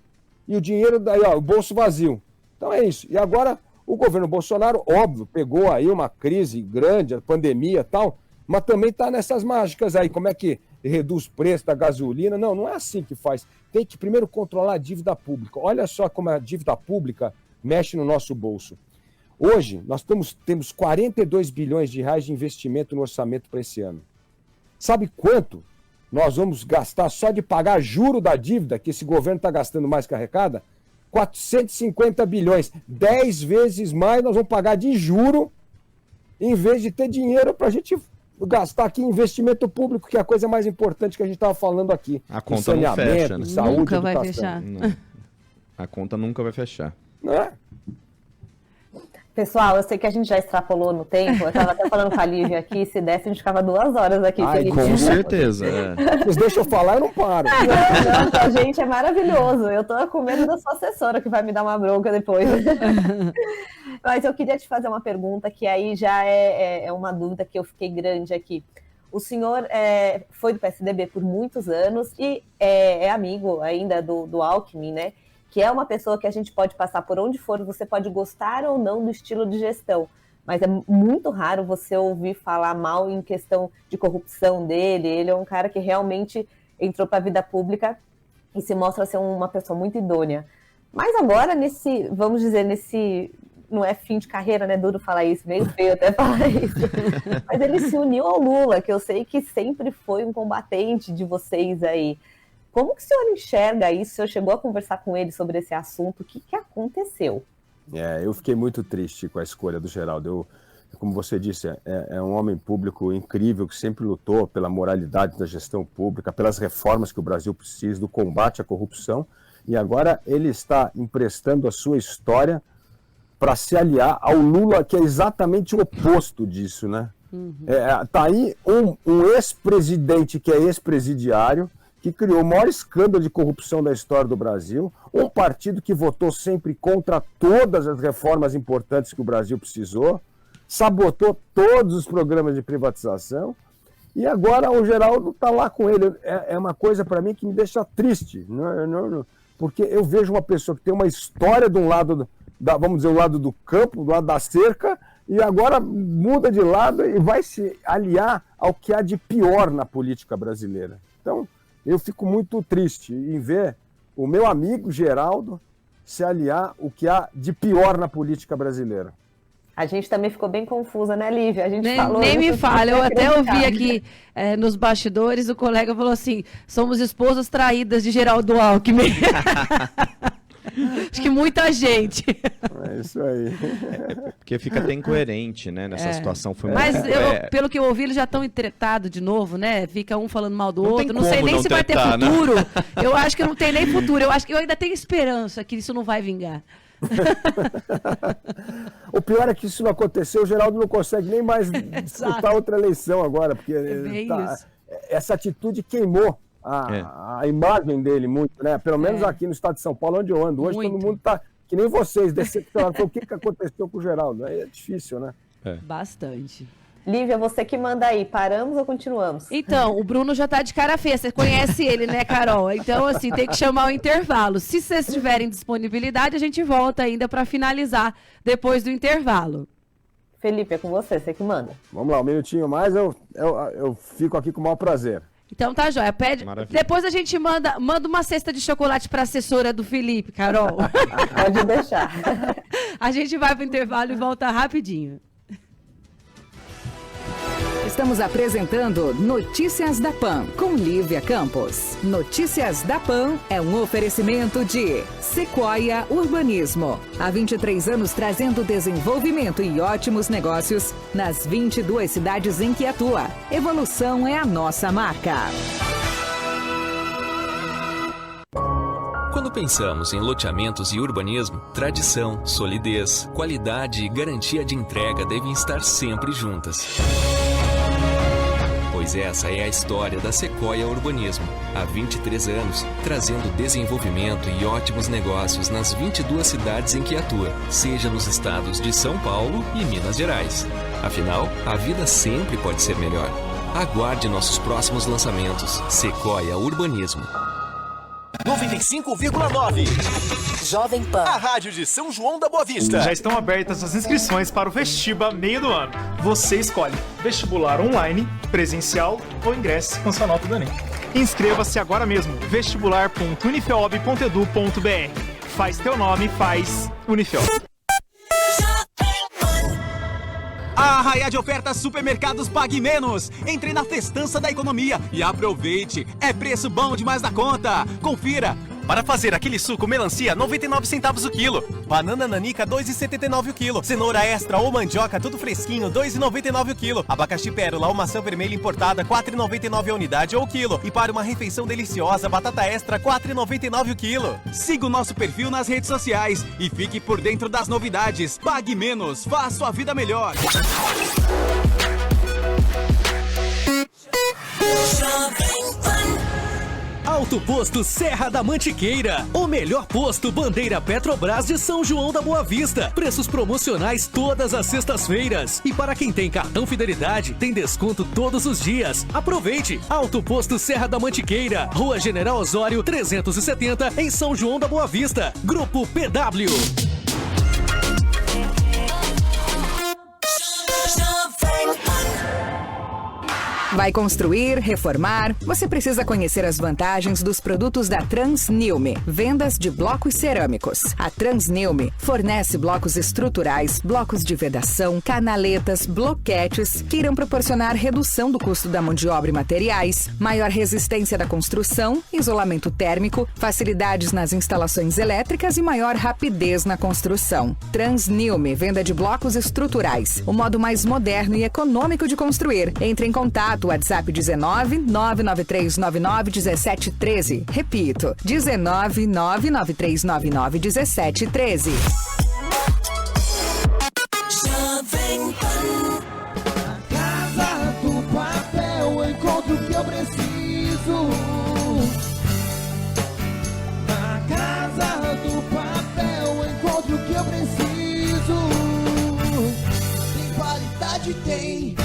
E o dinheiro, daí, ó, o bolso vazio. Então é isso. E agora, o governo Bolsonaro, óbvio, pegou aí uma crise grande, a pandemia e tal, mas também está nessas mágicas aí. Como é que reduz o preço da gasolina? Não, não é assim que faz. Tem que primeiro controlar a dívida pública. Olha só como a dívida pública mexe no nosso bolso. Hoje, nós temos 42 bilhões de reais de investimento no orçamento para esse ano. Sabe quanto nós vamos gastar só de pagar juro da dívida, que esse governo está gastando mais que arrecada? 450 bilhões. 10 vezes mais nós vamos pagar de juro, em vez de ter dinheiro para a gente gastar aqui em investimento público, que é a coisa mais importante que a gente estava falando aqui. A conta não fecha, né? Saúde, nunca educação. vai fechar. Não. A conta nunca vai fechar. Não é? Pessoal, eu sei que a gente já extrapolou no tempo. Eu estava até falando com a Lívia aqui, se desse a gente ficava 2 horas aqui. Ai, Felipe. Com certeza. Vocês deixam eu falar, eu não paro. Não, pra gente é maravilhoso. Eu tô com medo da sua assessora que vai me dar uma bronca depois. Mas eu queria te fazer uma pergunta que aí já é uma dúvida que eu fiquei grande aqui. O senhor foi do PSDB por muitos anos e é amigo ainda do Alckmin, né? Que é uma pessoa que a gente pode passar por onde for, você pode gostar ou não do estilo de gestão, mas é muito raro você ouvir falar mal em questão de corrupção dele. Ele é um cara que realmente entrou para a vida pública e se mostra ser uma pessoa muito idônea. Mas agora, vamos dizer, não é fim de carreira, né? Duro falar isso, meio feio até falar isso. Mas ele se uniu ao Lula, que eu sei que sempre foi um combatente de vocês aí. Como que o senhor enxerga isso? O senhor chegou a conversar com ele sobre esse assunto? O que aconteceu? Eu fiquei muito triste com a escolha do Geraldo. Como você disse, é um homem público incrível que sempre lutou pela moralidade da gestão pública, pelas reformas que o Brasil precisa, do combate à corrupção. E agora ele está emprestando a sua história para se aliar ao Lula, que é exatamente o oposto disso, né? Tá aí um ex-presidente que é ex-presidiário, que criou o maior escândalo de corrupção da história do Brasil, um partido que votou sempre contra todas as reformas importantes que o Brasil precisou, sabotou todos os programas de privatização, e agora o Geraldo está lá com ele. É uma coisa para mim que me deixa triste, porque eu vejo uma pessoa que tem uma história de um lado, vamos dizer, o lado do campo, do lado da cerca, e agora muda de lado e vai se aliar ao que há de pior na política brasileira. Então, eu fico muito triste em ver o meu amigo Geraldo se aliar ao que há de pior na política brasileira. A gente também ficou bem confusa, né, Lívia? A gente nem me fala, eu até ouvi aqui nos bastidores, o colega falou assim, somos esposas traídas de Geraldo Alckmin. Acho que muita gente. É isso aí. Porque fica até incoerente, né? Nessa situação. Foi Mas muito... pelo que eu ouvi, eles já estão entretados de novo, né? Fica um falando mal do outro. Não sei nem se vai ter né? futuro. Eu acho que não tem nem futuro. Eu acho que eu ainda tenho esperança que isso não vai vingar. O pior é que isso não aconteceu, o Geraldo não consegue nem mais disputar outra eleição agora, porque essa atitude queimou a imagem dele muito, né? Pelo menos aqui no estado de São Paulo, onde eu ando hoje, todo mundo tá, que nem vocês, decepcionados. O que aconteceu com o Geraldo? É difícil, né? Bastante. Lívia, você que manda aí, paramos ou continuamos? Então, o Bruno já tá de cara feia, você conhece ele, né, Carol? Então, assim, tem que chamar o intervalo. Se vocês tiverem disponibilidade, a gente volta ainda para finalizar depois do intervalo. Felipe, é com você que manda. Vamos lá, um minutinho mais, eu fico aqui com o maior prazer. Então tá, joia. Depois a gente manda uma cesta de chocolate para a assessora do Felipe, Carol. Pode deixar. A gente vai pro intervalo e volta rapidinho. Estamos apresentando Notícias da PAN, com Lívia Campos. Notícias da PAN é um oferecimento de Sequoia Urbanismo. Há 23 anos trazendo desenvolvimento e ótimos negócios nas 22 cidades em que atua. Evolução é a nossa marca. Quando pensamos em loteamentos e urbanismo, tradição, solidez, qualidade e garantia de entrega devem estar sempre juntas. Pois essa é a história da Sequoia Urbanismo. Há 23 anos, trazendo desenvolvimento e ótimos negócios nas 22 cidades em que atua, seja nos estados de São Paulo e Minas Gerais. Afinal, a vida sempre pode ser melhor. Aguarde nossos próximos lançamentos. Sequoia Urbanismo. 95,9. Jovem Pan. A rádio de São João da Boa Vista. Já estão abertas as inscrições para o Vestiba meio do ano. Você escolhe vestibular online, presencial ou ingresso com sua nota do Enem. Inscreva-se agora mesmo. vestibular.unifeob.edu.br. Faz teu nome, faz Unifeob. A arraia de ofertas Supermercados Pague Menos. Entre na festança da economia e aproveite. É preço bom demais da conta. Confira. Para fazer aquele suco melancia, 99 centavos o quilo. Banana nanica, 2,79 o quilo. Cenoura extra ou mandioca, tudo fresquinho, 2,99 o quilo. Abacaxi pérola ou maçã vermelha importada, 4,99 a unidade ou o quilo. E para uma refeição deliciosa, batata extra, 4,99 o quilo. Siga o nosso perfil nas redes sociais e fique por dentro das novidades. Pague Menos, faça sua vida melhor. Alto Posto Serra da Mantiqueira. O melhor posto bandeira Petrobras de São João da Boa Vista. Preços promocionais todas as sextas-feiras. E para quem tem cartão Fidelidade, tem desconto todos os dias. Aproveite! Alto Posto Serra da Mantiqueira. Rua General Osório 370, em São João da Boa Vista. Grupo PW. Vai construir, reformar? Você precisa conhecer as vantagens dos produtos da Transnilme. Vendas de blocos cerâmicos. A Transnilme fornece blocos estruturais, blocos de vedação, canaletas, bloquetes que irão proporcionar redução do custo da mão de obra e materiais, maior resistência da construção, isolamento térmico, facilidades nas instalações elétricas e maior rapidez na construção. Transnilme, venda de blocos estruturais. O modo mais moderno e econômico de construir. Entre em contato. WhatsApp 19 99399 1713. Repito, 19 99399 1713. Jovem Pan. Casa do papel, eu encontro o que eu preciso. Na casa do papel, eu encontro o que eu preciso. Tem qualidade, tem.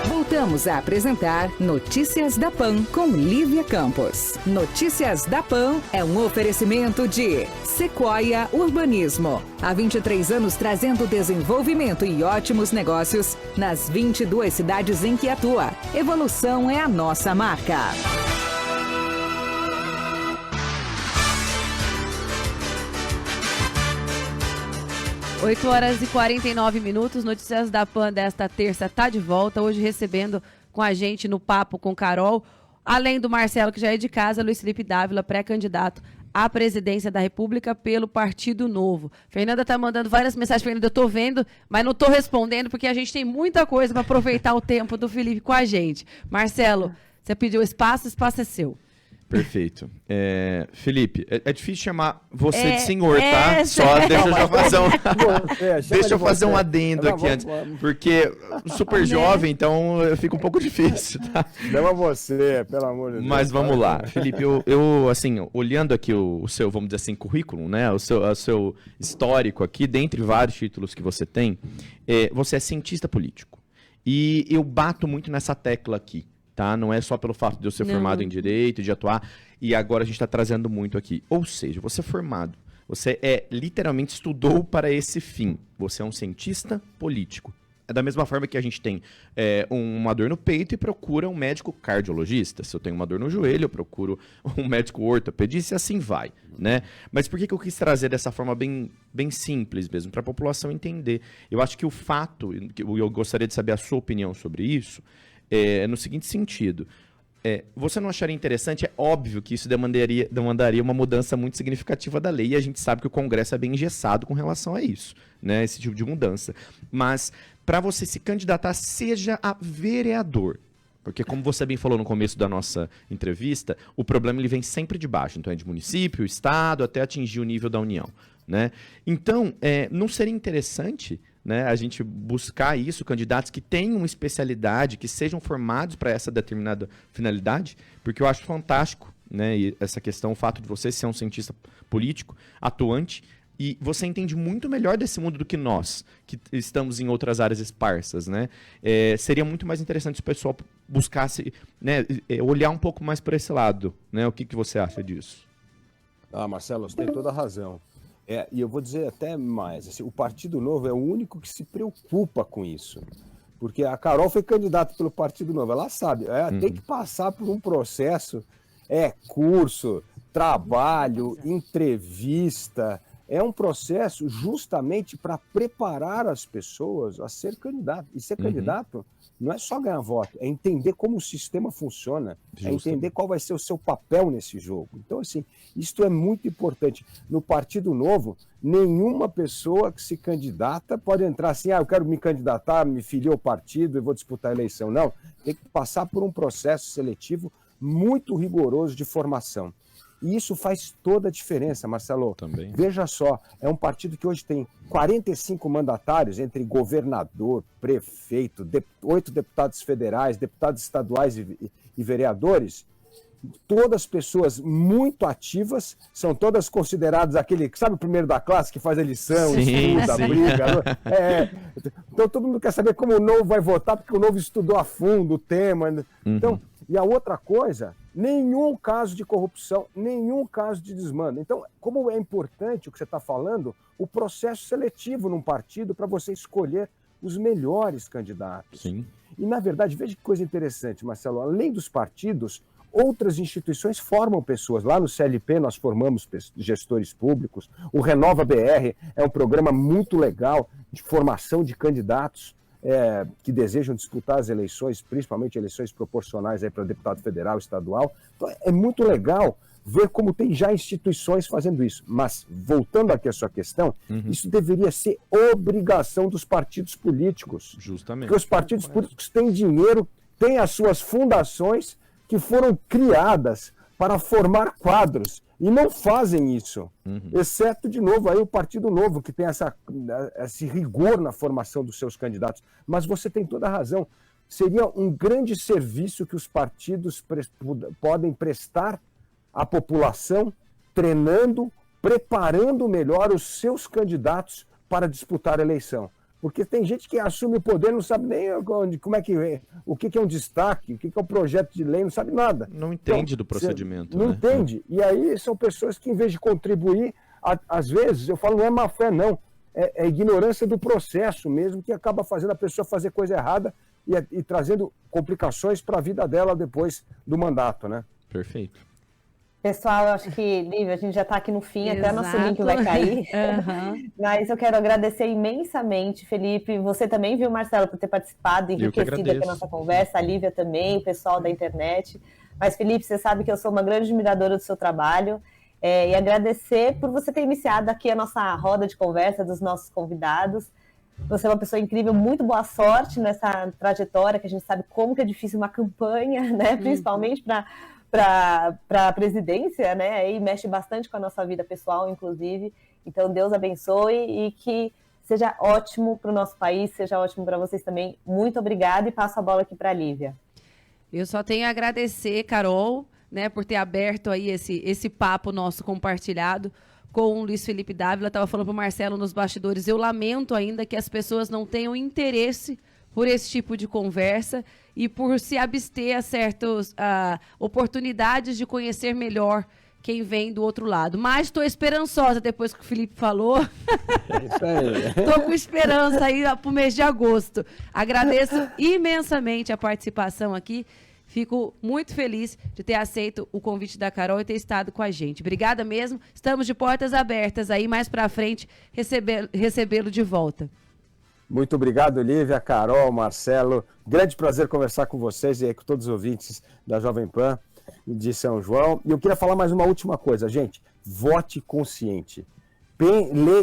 Voltamos a apresentar Notícias da Pan com Lívia Campos. Notícias da Pan é um oferecimento de Sequoia Urbanismo. Há 23 anos trazendo desenvolvimento e ótimos negócios nas 22 cidades em que atua. Evolução é a nossa marca. 8 horas e 49 minutos, Notícias da Pan desta terça tá de volta, hoje recebendo com a gente no Papo com Carol, além do Marcelo, que já é de casa, Luiz Felipe Dávila, pré-candidato à presidência da República pelo Partido Novo. Fernanda tá mandando várias mensagens, Fernanda, eu tô vendo, mas não tô respondendo, porque a gente tem muita coisa para aproveitar o tempo do Felipe com a gente. Marcelo, você pediu espaço, o espaço é seu. Perfeito. Felipe, é difícil chamar você de senhor, tá? Só deixa eu já fazer deixa eu fazer um adendo aqui antes. Porque super jovem, então fica um pouco difícil, tá? Chama você, pelo amor de Deus. Mas vamos lá. Felipe, eu assim, olhando aqui o seu, vamos dizer assim, currículo, né? O seu histórico aqui, dentre vários títulos que você tem, você é cientista político. E eu bato muito nessa tecla aqui. Tá? Não é só pelo fato de eu ser formado em Direito, de atuar, e agora a gente está trazendo muito aqui. Ou seja, você é formado, você literalmente estudou para esse fim. Você é um cientista político. É da mesma forma que a gente tem uma dor no peito e procura um médico cardiologista. Se eu tenho uma dor no joelho, eu procuro um médico ortopedista e assim vai, né? Mas por que eu quis trazer dessa forma bem simples mesmo, para a população entender? Eu acho que o fato, eu gostaria de saber a sua opinião sobre isso, no seguinte sentido, você não acharia interessante? É óbvio que isso demandaria uma mudança muito significativa da lei, e a gente sabe que o Congresso é bem engessado com relação a isso, né? Esse tipo de mudança. Mas, para você se candidatar, seja a vereador, porque como você bem falou no começo da nossa entrevista, o problema ele vem sempre de baixo, então é de município, estado, até atingir o nível da União, né? Então, não seria interessante, né, a gente buscar isso, candidatos que tenham especialidade, que sejam formados para essa determinada finalidade, porque eu acho fantástico, né, e essa questão, o fato de você ser um cientista político, atuante, E você entende muito melhor desse mundo do que nós, que estamos em outras áreas esparsas, né? Seria muito mais interessante se o pessoal buscasse, né, olhar um pouco mais para esse lado, né? O que você acha disso? Marcelo, você tem toda a razão. E eu vou dizer até mais, assim, o Partido Novo é o único que se preocupa com isso. Porque a Carol foi candidata pelo Partido Novo, ela sabe, tem que passar por um processo, curso, trabalho, entrevista, é um processo justamente para preparar as pessoas a ser candidato. E ser candidato não é só ganhar voto, é entender como o sistema funciona, é entender qual vai ser o seu papel nesse jogo. Então, assim, isto é muito importante. No Partido Novo, nenhuma pessoa que se candidata pode entrar assim, eu quero me candidatar, me filiar ao partido e vou disputar a eleição. Não, tem que passar por um processo seletivo muito rigoroso de formação. E isso faz toda a diferença, Marcelo. Também. Veja só, é um partido que hoje tem 45 mandatários, entre governador, prefeito, 8 deputados federais, deputados estaduais e vereadores. Todas pessoas muito ativas, são todas consideradas aquele, sabe o primeiro da classe que faz a lição, estuda, briga. Então todo mundo quer saber como o Novo vai votar, porque o Novo estudou a fundo o tema. Então, e a outra coisa, nenhum caso de corrupção, nenhum caso de desmando. Então, como é importante o que você está falando, o processo seletivo num partido para você escolher os melhores candidatos. Sim. E, na verdade, veja que coisa interessante, Marcelo, além dos partidos, outras instituições formam pessoas. Lá no CLP nós formamos gestores públicos, o Renova BR é um programa muito legal de formação de candidatos que desejam disputar as eleições, principalmente eleições proporcionais para deputado federal, estadual. Então, é muito legal ver como tem já instituições fazendo isso. Mas, voltando aqui à sua questão, isso deveria ser obrigação dos partidos políticos. Justamente. Porque os partidos políticos têm dinheiro, têm as suas fundações que foram criadas para formar quadros. E não fazem isso, exceto, de novo, aí o Partido Novo, que tem esse rigor na formação dos seus candidatos. Mas você tem toda a razão. Seria um grande serviço que os partidos podem prestar à população, treinando, preparando melhor os seus candidatos para disputar a eleição. Porque tem gente que assume o poder, não sabe nem como é que o que é um destaque, o que é um projeto de lei, não sabe nada. Não entende do procedimento. Não entende. E aí são pessoas que, em vez de contribuir, às vezes, eu falo, não é má fé, não. É ignorância do processo mesmo, que acaba fazendo a pessoa fazer coisa errada e trazendo complicações para a vida dela depois do mandato, né? Perfeito. Pessoal, eu acho que, Lívia, a gente já está aqui no fim, até nosso link vai cair. Mas eu quero agradecer imensamente, Felipe, você também, viu, Marcelo, por ter participado, enriquecido aqui a nossa conversa, a Lívia também, o pessoal da internet. Mas, Felipe, você sabe que eu sou uma grande admiradora do seu trabalho e agradecer por você ter iniciado aqui a nossa roda de conversa dos nossos convidados. Você é uma pessoa incrível, muito boa sorte nessa trajetória, que a gente sabe como que é difícil uma campanha, né, principalmente para a presidência, né? E mexe bastante com a nossa vida pessoal, inclusive. Então, Deus abençoe e que seja ótimo para o nosso país, seja ótimo para vocês também. Muito obrigada e passo a bola aqui para a Lívia. Eu só tenho a agradecer, Carol, né, por ter aberto aí esse papo nosso compartilhado com o Luiz Felipe Dávila. Estava falando para o Marcelo nos bastidores, eu lamento ainda que as pessoas não tenham interesse por esse tipo de conversa e por se abster a certas oportunidades de conhecer melhor quem vem do outro lado. Mas estou esperançosa depois que o Felipe falou. Estou com esperança aí para o mês de agosto. Agradeço imensamente a participação aqui. Fico muito feliz de ter aceito o convite da Carol e ter estado com a gente. Obrigada mesmo. Estamos de portas abertas aí, mais para frente, recebê-lo de volta. Muito obrigado, Lívia, Carol, Marcelo. Grande prazer conversar com vocês e aí com todos os ouvintes da Jovem Pan de São João. E eu queria falar mais uma última coisa, gente. Vote consciente.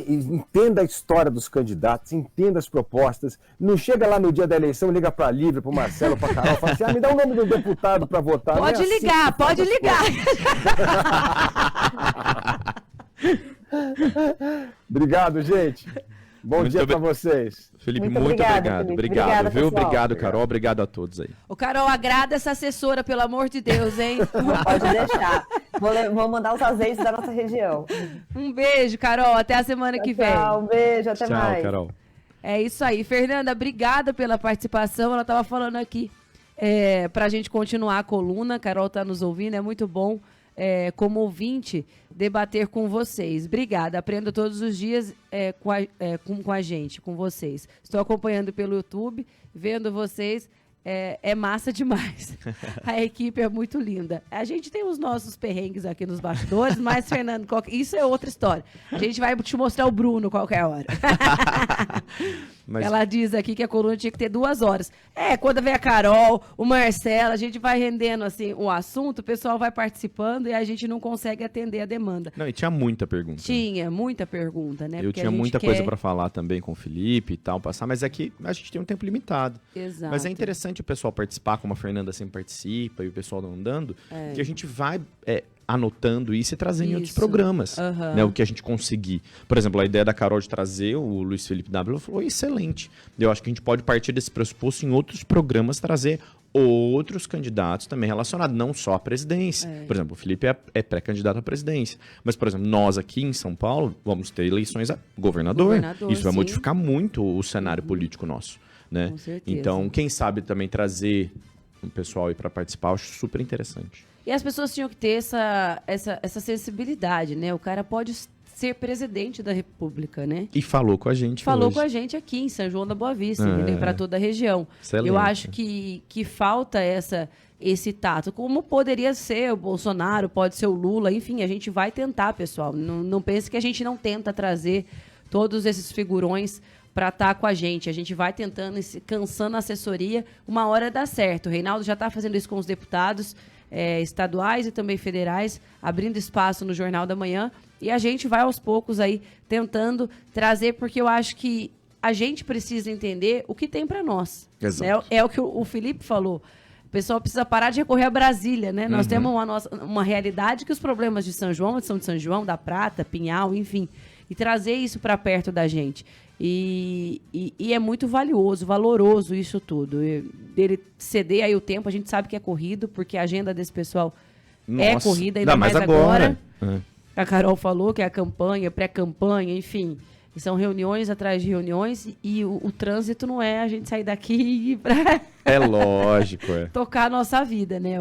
Entenda a história dos candidatos, entenda as propostas. Não chega lá no dia da eleição, liga para a Lívia, para o Marcelo, para a Carol, fala assim, me dá o nome do deputado para votar. Pode ligar, assim, pode ligar. Obrigado, gente. Bom dia para vocês. Felipe, muito obrigado. Obrigado, viu? Pessoal. Obrigado, Carol. Obrigado a todos aí. Ô, Carol, agrada essa assessora, pelo amor de Deus, hein? Pode deixar. Vou mandar os azeites da nossa região. Um beijo, Carol. Até a semana que vem. Tchau, um beijo, até mais. Tchau, Carol. É isso aí. Fernanda, obrigada pela participação. Ela estava falando aqui para a gente continuar a coluna. A Carol está nos ouvindo, é muito bom, como ouvinte, debater com vocês. Obrigada. Aprendo todos os dias com a gente, com vocês. Estou acompanhando pelo YouTube, vendo vocês. É massa demais. A equipe é muito linda. A gente tem os nossos perrengues aqui nos bastidores, mas, Fernando, isso é outra história. A gente vai te mostrar o Bruno qualquer hora. Ela diz aqui que a coluna tinha que ter 2 horas. Quando vem a Carol, o Marcelo, a gente vai rendendo assim, o assunto, o pessoal vai participando e a gente não consegue atender a demanda. Não, e tinha muita pergunta. Tinha muita pergunta, né? Eu tinha muita coisa para falar também com o Felipe e tal, passar, mas aqui a gente tem um tempo limitado. Exato. Mas é interessante o pessoal participar, como a Fernanda sempre participa e o pessoal andando, que a gente vai anotando isso e trazendo em outros programas, né, o que a gente conseguir. Por exemplo, a ideia da Carol de trazer o Luiz Felipe W foi excelente. Eu acho que a gente pode partir desse pressuposto em outros programas, trazer outros candidatos também relacionados, não só à presidência. Por exemplo, o Felipe é pré-candidato à presidência. Mas, por exemplo, nós aqui em São Paulo vamos ter eleições a governador. Isso vai modificar muito o cenário político nosso. Né? Com certeza. Então, quem sabe também trazer o pessoal aí para participar, eu acho super interessante. E as pessoas tinham que ter essa sensibilidade, né? O cara pode ser presidente da República, né? E falou com a gente Falou hoje. com a gente aqui em São João da Boa Vista, para toda a região. Excelente. Eu acho que falta esse tato. Como poderia ser o Bolsonaro, pode ser o Lula, enfim, a gente vai tentar, pessoal. Não pense que a gente não tenta trazer todos esses figurões para estar com a gente. A gente vai tentando, cansando a assessoria, uma hora dá certo. O Reinaldo já está fazendo isso com os deputados estaduais e também federais, abrindo espaço no Jornal da Manhã, e a gente vai aos poucos aí tentando trazer, porque eu acho que a gente precisa entender o que tem para nós. Exato. É o que o Felipe falou. O pessoal precisa parar de recorrer a Brasília, né? Nós temos uma realidade que os problemas de São João, de São João, da Prata, Pinhal, enfim, e trazer isso para perto da gente. E é muito valoroso isso tudo. Dele ceder aí o tempo, a gente sabe que é corrido, porque a agenda desse pessoal é corrida, ainda mais agora. A Carol falou que é a campanha, pré-campanha, enfim. São reuniões atrás de reuniões e o trânsito não é a gente sair daqui e ir pra... É lógico, tocar a nossa vida, né?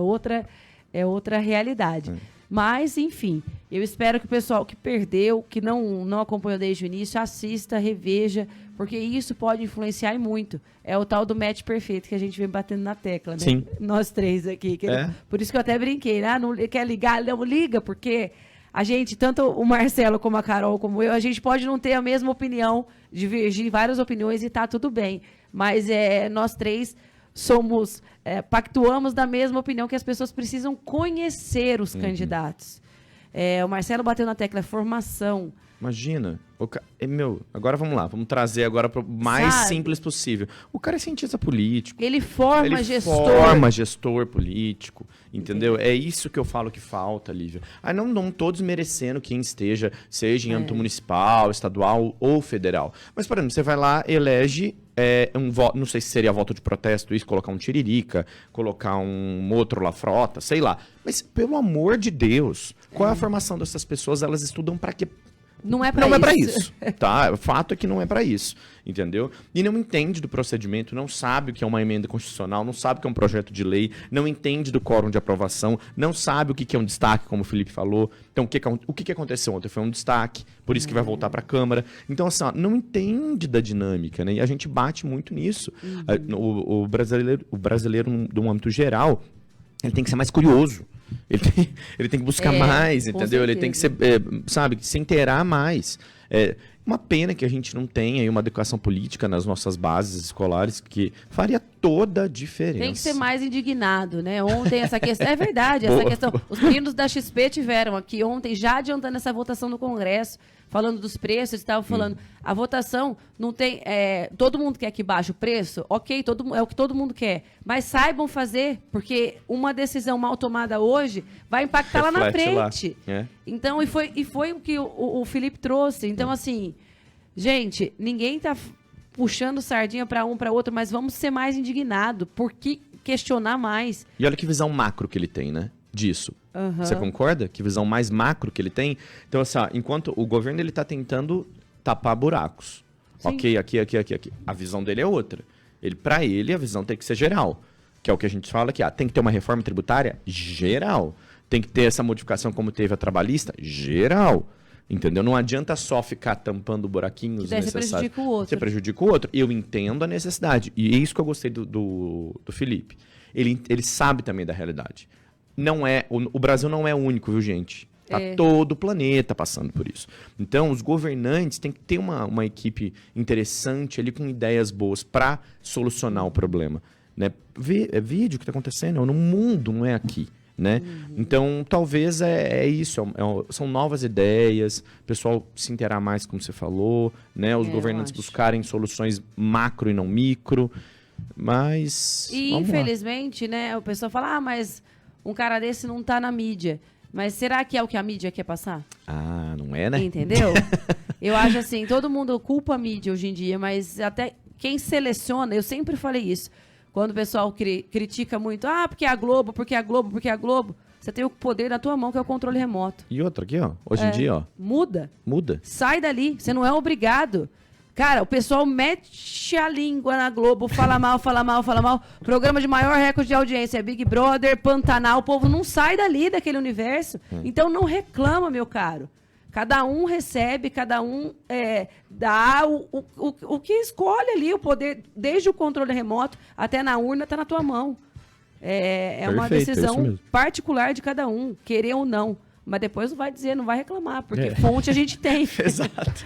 É outra realidade. Mas, enfim, eu espero que o pessoal que perdeu, que não acompanhou desde o início, assista, reveja, porque isso pode influenciar muito. É o tal do match perfeito que a gente vem batendo na tecla, né? Sim. Nós três aqui. Por isso que eu até brinquei, né? Não quer ligar? Não liga, porque a gente, tanto o Marcelo como a Carol, como eu, a gente pode não ter a mesma opinião, divergir várias opiniões e tá tudo bem. Mas nós três pactuamos da mesma opinião, que as pessoas precisam conhecer os candidatos. O Marcelo bateu na tecla formação. Imagina, agora vamos lá, vamos trazer agora para o mais simples possível. O cara é cientista político. Ele forma gestor. Forma gestor político, entendeu? É isso que eu falo que falta, Lívia. Não todos merecendo quem esteja, seja em âmbito municipal, estadual ou federal. Mas, por exemplo, você vai lá, elege um voto, não sei se seria voto de protesto isso, colocar um Tiririca, colocar um outro Lafrota, sei lá. Mas, pelo amor de Deus, qual é a formação dessas pessoas? Elas estudam para quê? Não é para isso. Tá? O fato é que não é para isso, entendeu? E não entende do procedimento, não sabe o que é uma emenda constitucional, não sabe o que é um projeto de lei, não entende do quórum de aprovação, não sabe o que é um destaque, como o Felipe falou. Então, o que aconteceu ontem? Foi um destaque, por isso que vai voltar para a Câmara. Então, assim, não entende da dinâmica, né? E a gente bate muito nisso. O brasileiro, no âmbito geral, ele tem que ser mais curioso. Ele tem que buscar mais, entendeu? Ele tem que ser, se inteirar mais. Uma pena que a gente não tenha aí uma educação política nas nossas bases escolares, que faria toda a diferença. Tem que ser mais indignado, né? Ontem essa questão... É verdade, essa questão... Os meninos da XP tiveram aqui ontem, já adiantando essa votação no Congresso, falando dos preços, estavam falando, a votação não tem... todo mundo quer que baixe o preço? Ok, é o que todo mundo quer. Mas saibam fazer, porque uma decisão mal tomada hoje vai impactar lá na frente. Então, e foi o que o Felipe trouxe. Então, assim, gente, ninguém tá puxando sardinha para um, para outro, mas vamos ser mais indignados. Por que questionar mais? E olha que visão macro que ele tem, né? disso. Uhum. Você concorda? Que visão mais macro que ele tem? Então, assim, enquanto o governo ele tá tentando tapar buracos. Sim. Ok, aqui. A visão dele é outra. Para ele, a visão tem que ser geral. Que é o que a gente fala que tem que ter uma reforma tributária geral. Tem que ter essa modificação como teve a trabalhista geral. Entendeu? Não adianta só ficar tampando buraquinhos necessários. Você prejudica o outro. Você prejudica o outro. Eu entendo a necessidade. E é isso que eu gostei do Felipe. Ele sabe também da realidade. Não é, o Brasil não é único, viu, gente? Tá todo o planeta passando por isso. Então, os governantes têm que ter uma equipe interessante ali com ideias boas para solucionar o problema. Né? É vídeo que está acontecendo no mundo, não é aqui. Né? Então, talvez é isso. São novas ideias, o pessoal se inteirar mais, como você falou, né? Os governantes buscarem soluções macro e não micro. Mas. E infelizmente, né, o pessoal fala, mas um cara desse não tá na mídia. Mas será que é o que a mídia quer passar? Não é, né? Entendeu? Eu acho assim, todo mundo culpa a mídia hoje em dia, mas até quem seleciona, eu sempre falei isso. Quando o pessoal critica muito, porque a Globo, porque a Globo, você tem o poder na tua mão, que é o controle remoto. E outra aqui, ó. Hoje em dia, ó. Muda. Muda. Sai dali, você não é obrigado. Cara, o pessoal mete a língua na Globo, fala mal. Programa de maior recorde de audiência, Big Brother, Pantanal, o povo não sai dali daquele universo. Então não reclama, meu caro. Cada um recebe, cada um dá o que escolhe ali, o poder, desde o controle remoto até na urna, tá na tua mão. É uma decisão particular de cada um, querer ou não. Mas depois não vai dizer, não vai reclamar, porque fonte a gente tem. Exato.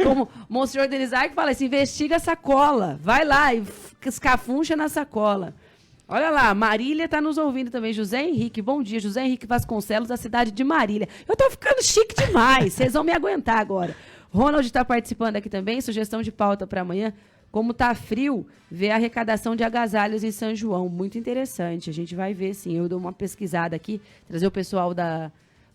Como o Monsenhor Denizar que fala assim, investiga a sacola, vai lá e escafuncha na sacola. Olha lá, Marília está nos ouvindo também. José Henrique, bom dia. José Henrique Vasconcelos, da cidade de Marília. Eu tô ficando chique demais, vocês vão me aguentar agora. Ronald está participando aqui também, sugestão de pauta para amanhã. Como tá frio, ver a arrecadação de agasalhos em São João. Muito interessante, a gente vai ver sim. Eu dou uma pesquisada aqui, trazer o pessoal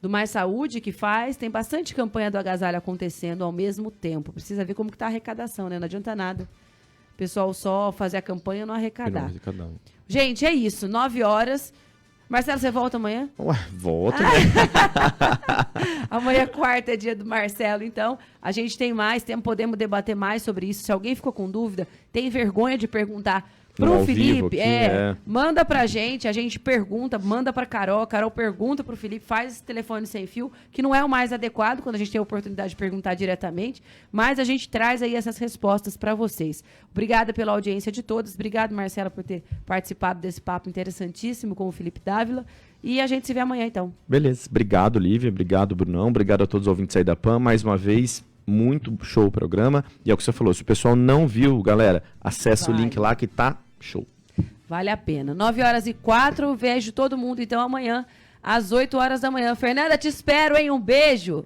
do Mais Saúde que faz. Tem bastante campanha do agasalho acontecendo ao mesmo tempo. Precisa ver como que tá a arrecadação, né? Não adianta nada. O pessoal só fazer a campanha e não arrecadar. Gente, é isso, 9 horas. Marcelo, você volta amanhã? Volto. Amanhã, quarta, é dia do Marcelo, então. A gente tem mais tempo, podemos debater mais sobre isso. Se alguém ficou com dúvida, tem vergonha de perguntar pro Felipe, manda pra gente, a gente pergunta, manda pra Carol pergunta pro Felipe, faz esse telefone sem fio, que não é o mais adequado quando a gente tem a oportunidade de perguntar diretamente, mas a gente traz aí essas respostas pra vocês. Obrigada pela audiência de todos, obrigado, Marcela, por ter participado desse papo interessantíssimo com o Felipe Dávila, e a gente se vê amanhã, então. Beleza, obrigado, Lívia, obrigado, Brunão, obrigado a todos os ouvintes aí da PAN, mais uma vez. Muito show o programa, e é o que você falou, se o pessoal não viu, galera, acessa o link lá que tá show. Vale a pena. 9h04, vejo todo mundo então amanhã, às 8 horas da manhã. Fernanda, te espero, hein? Um beijo.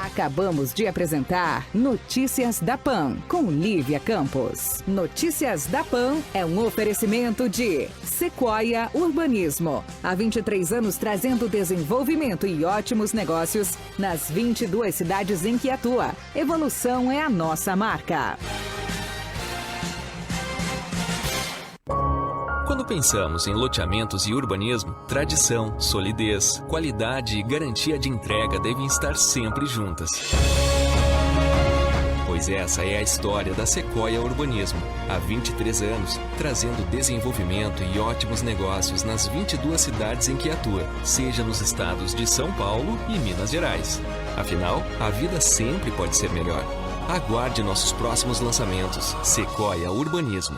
Acabamos de apresentar Notícias da PAN, com Lívia Campos. Notícias da PAN é um oferecimento de Sequoia Urbanismo. Há 23 anos trazendo desenvolvimento e ótimos negócios nas 22 cidades em que atua. Evolução é a nossa marca. Quando pensamos em loteamentos e urbanismo, tradição, solidez, qualidade e garantia de entrega devem estar sempre juntas. Pois essa é a história da Sequoia Urbanismo. Há 23 anos, trazendo desenvolvimento e ótimos negócios nas 22 cidades em que atua, seja nos estados de São Paulo e Minas Gerais. Afinal, a vida sempre pode ser melhor. Aguarde nossos próximos lançamentos. Sequoia Urbanismo.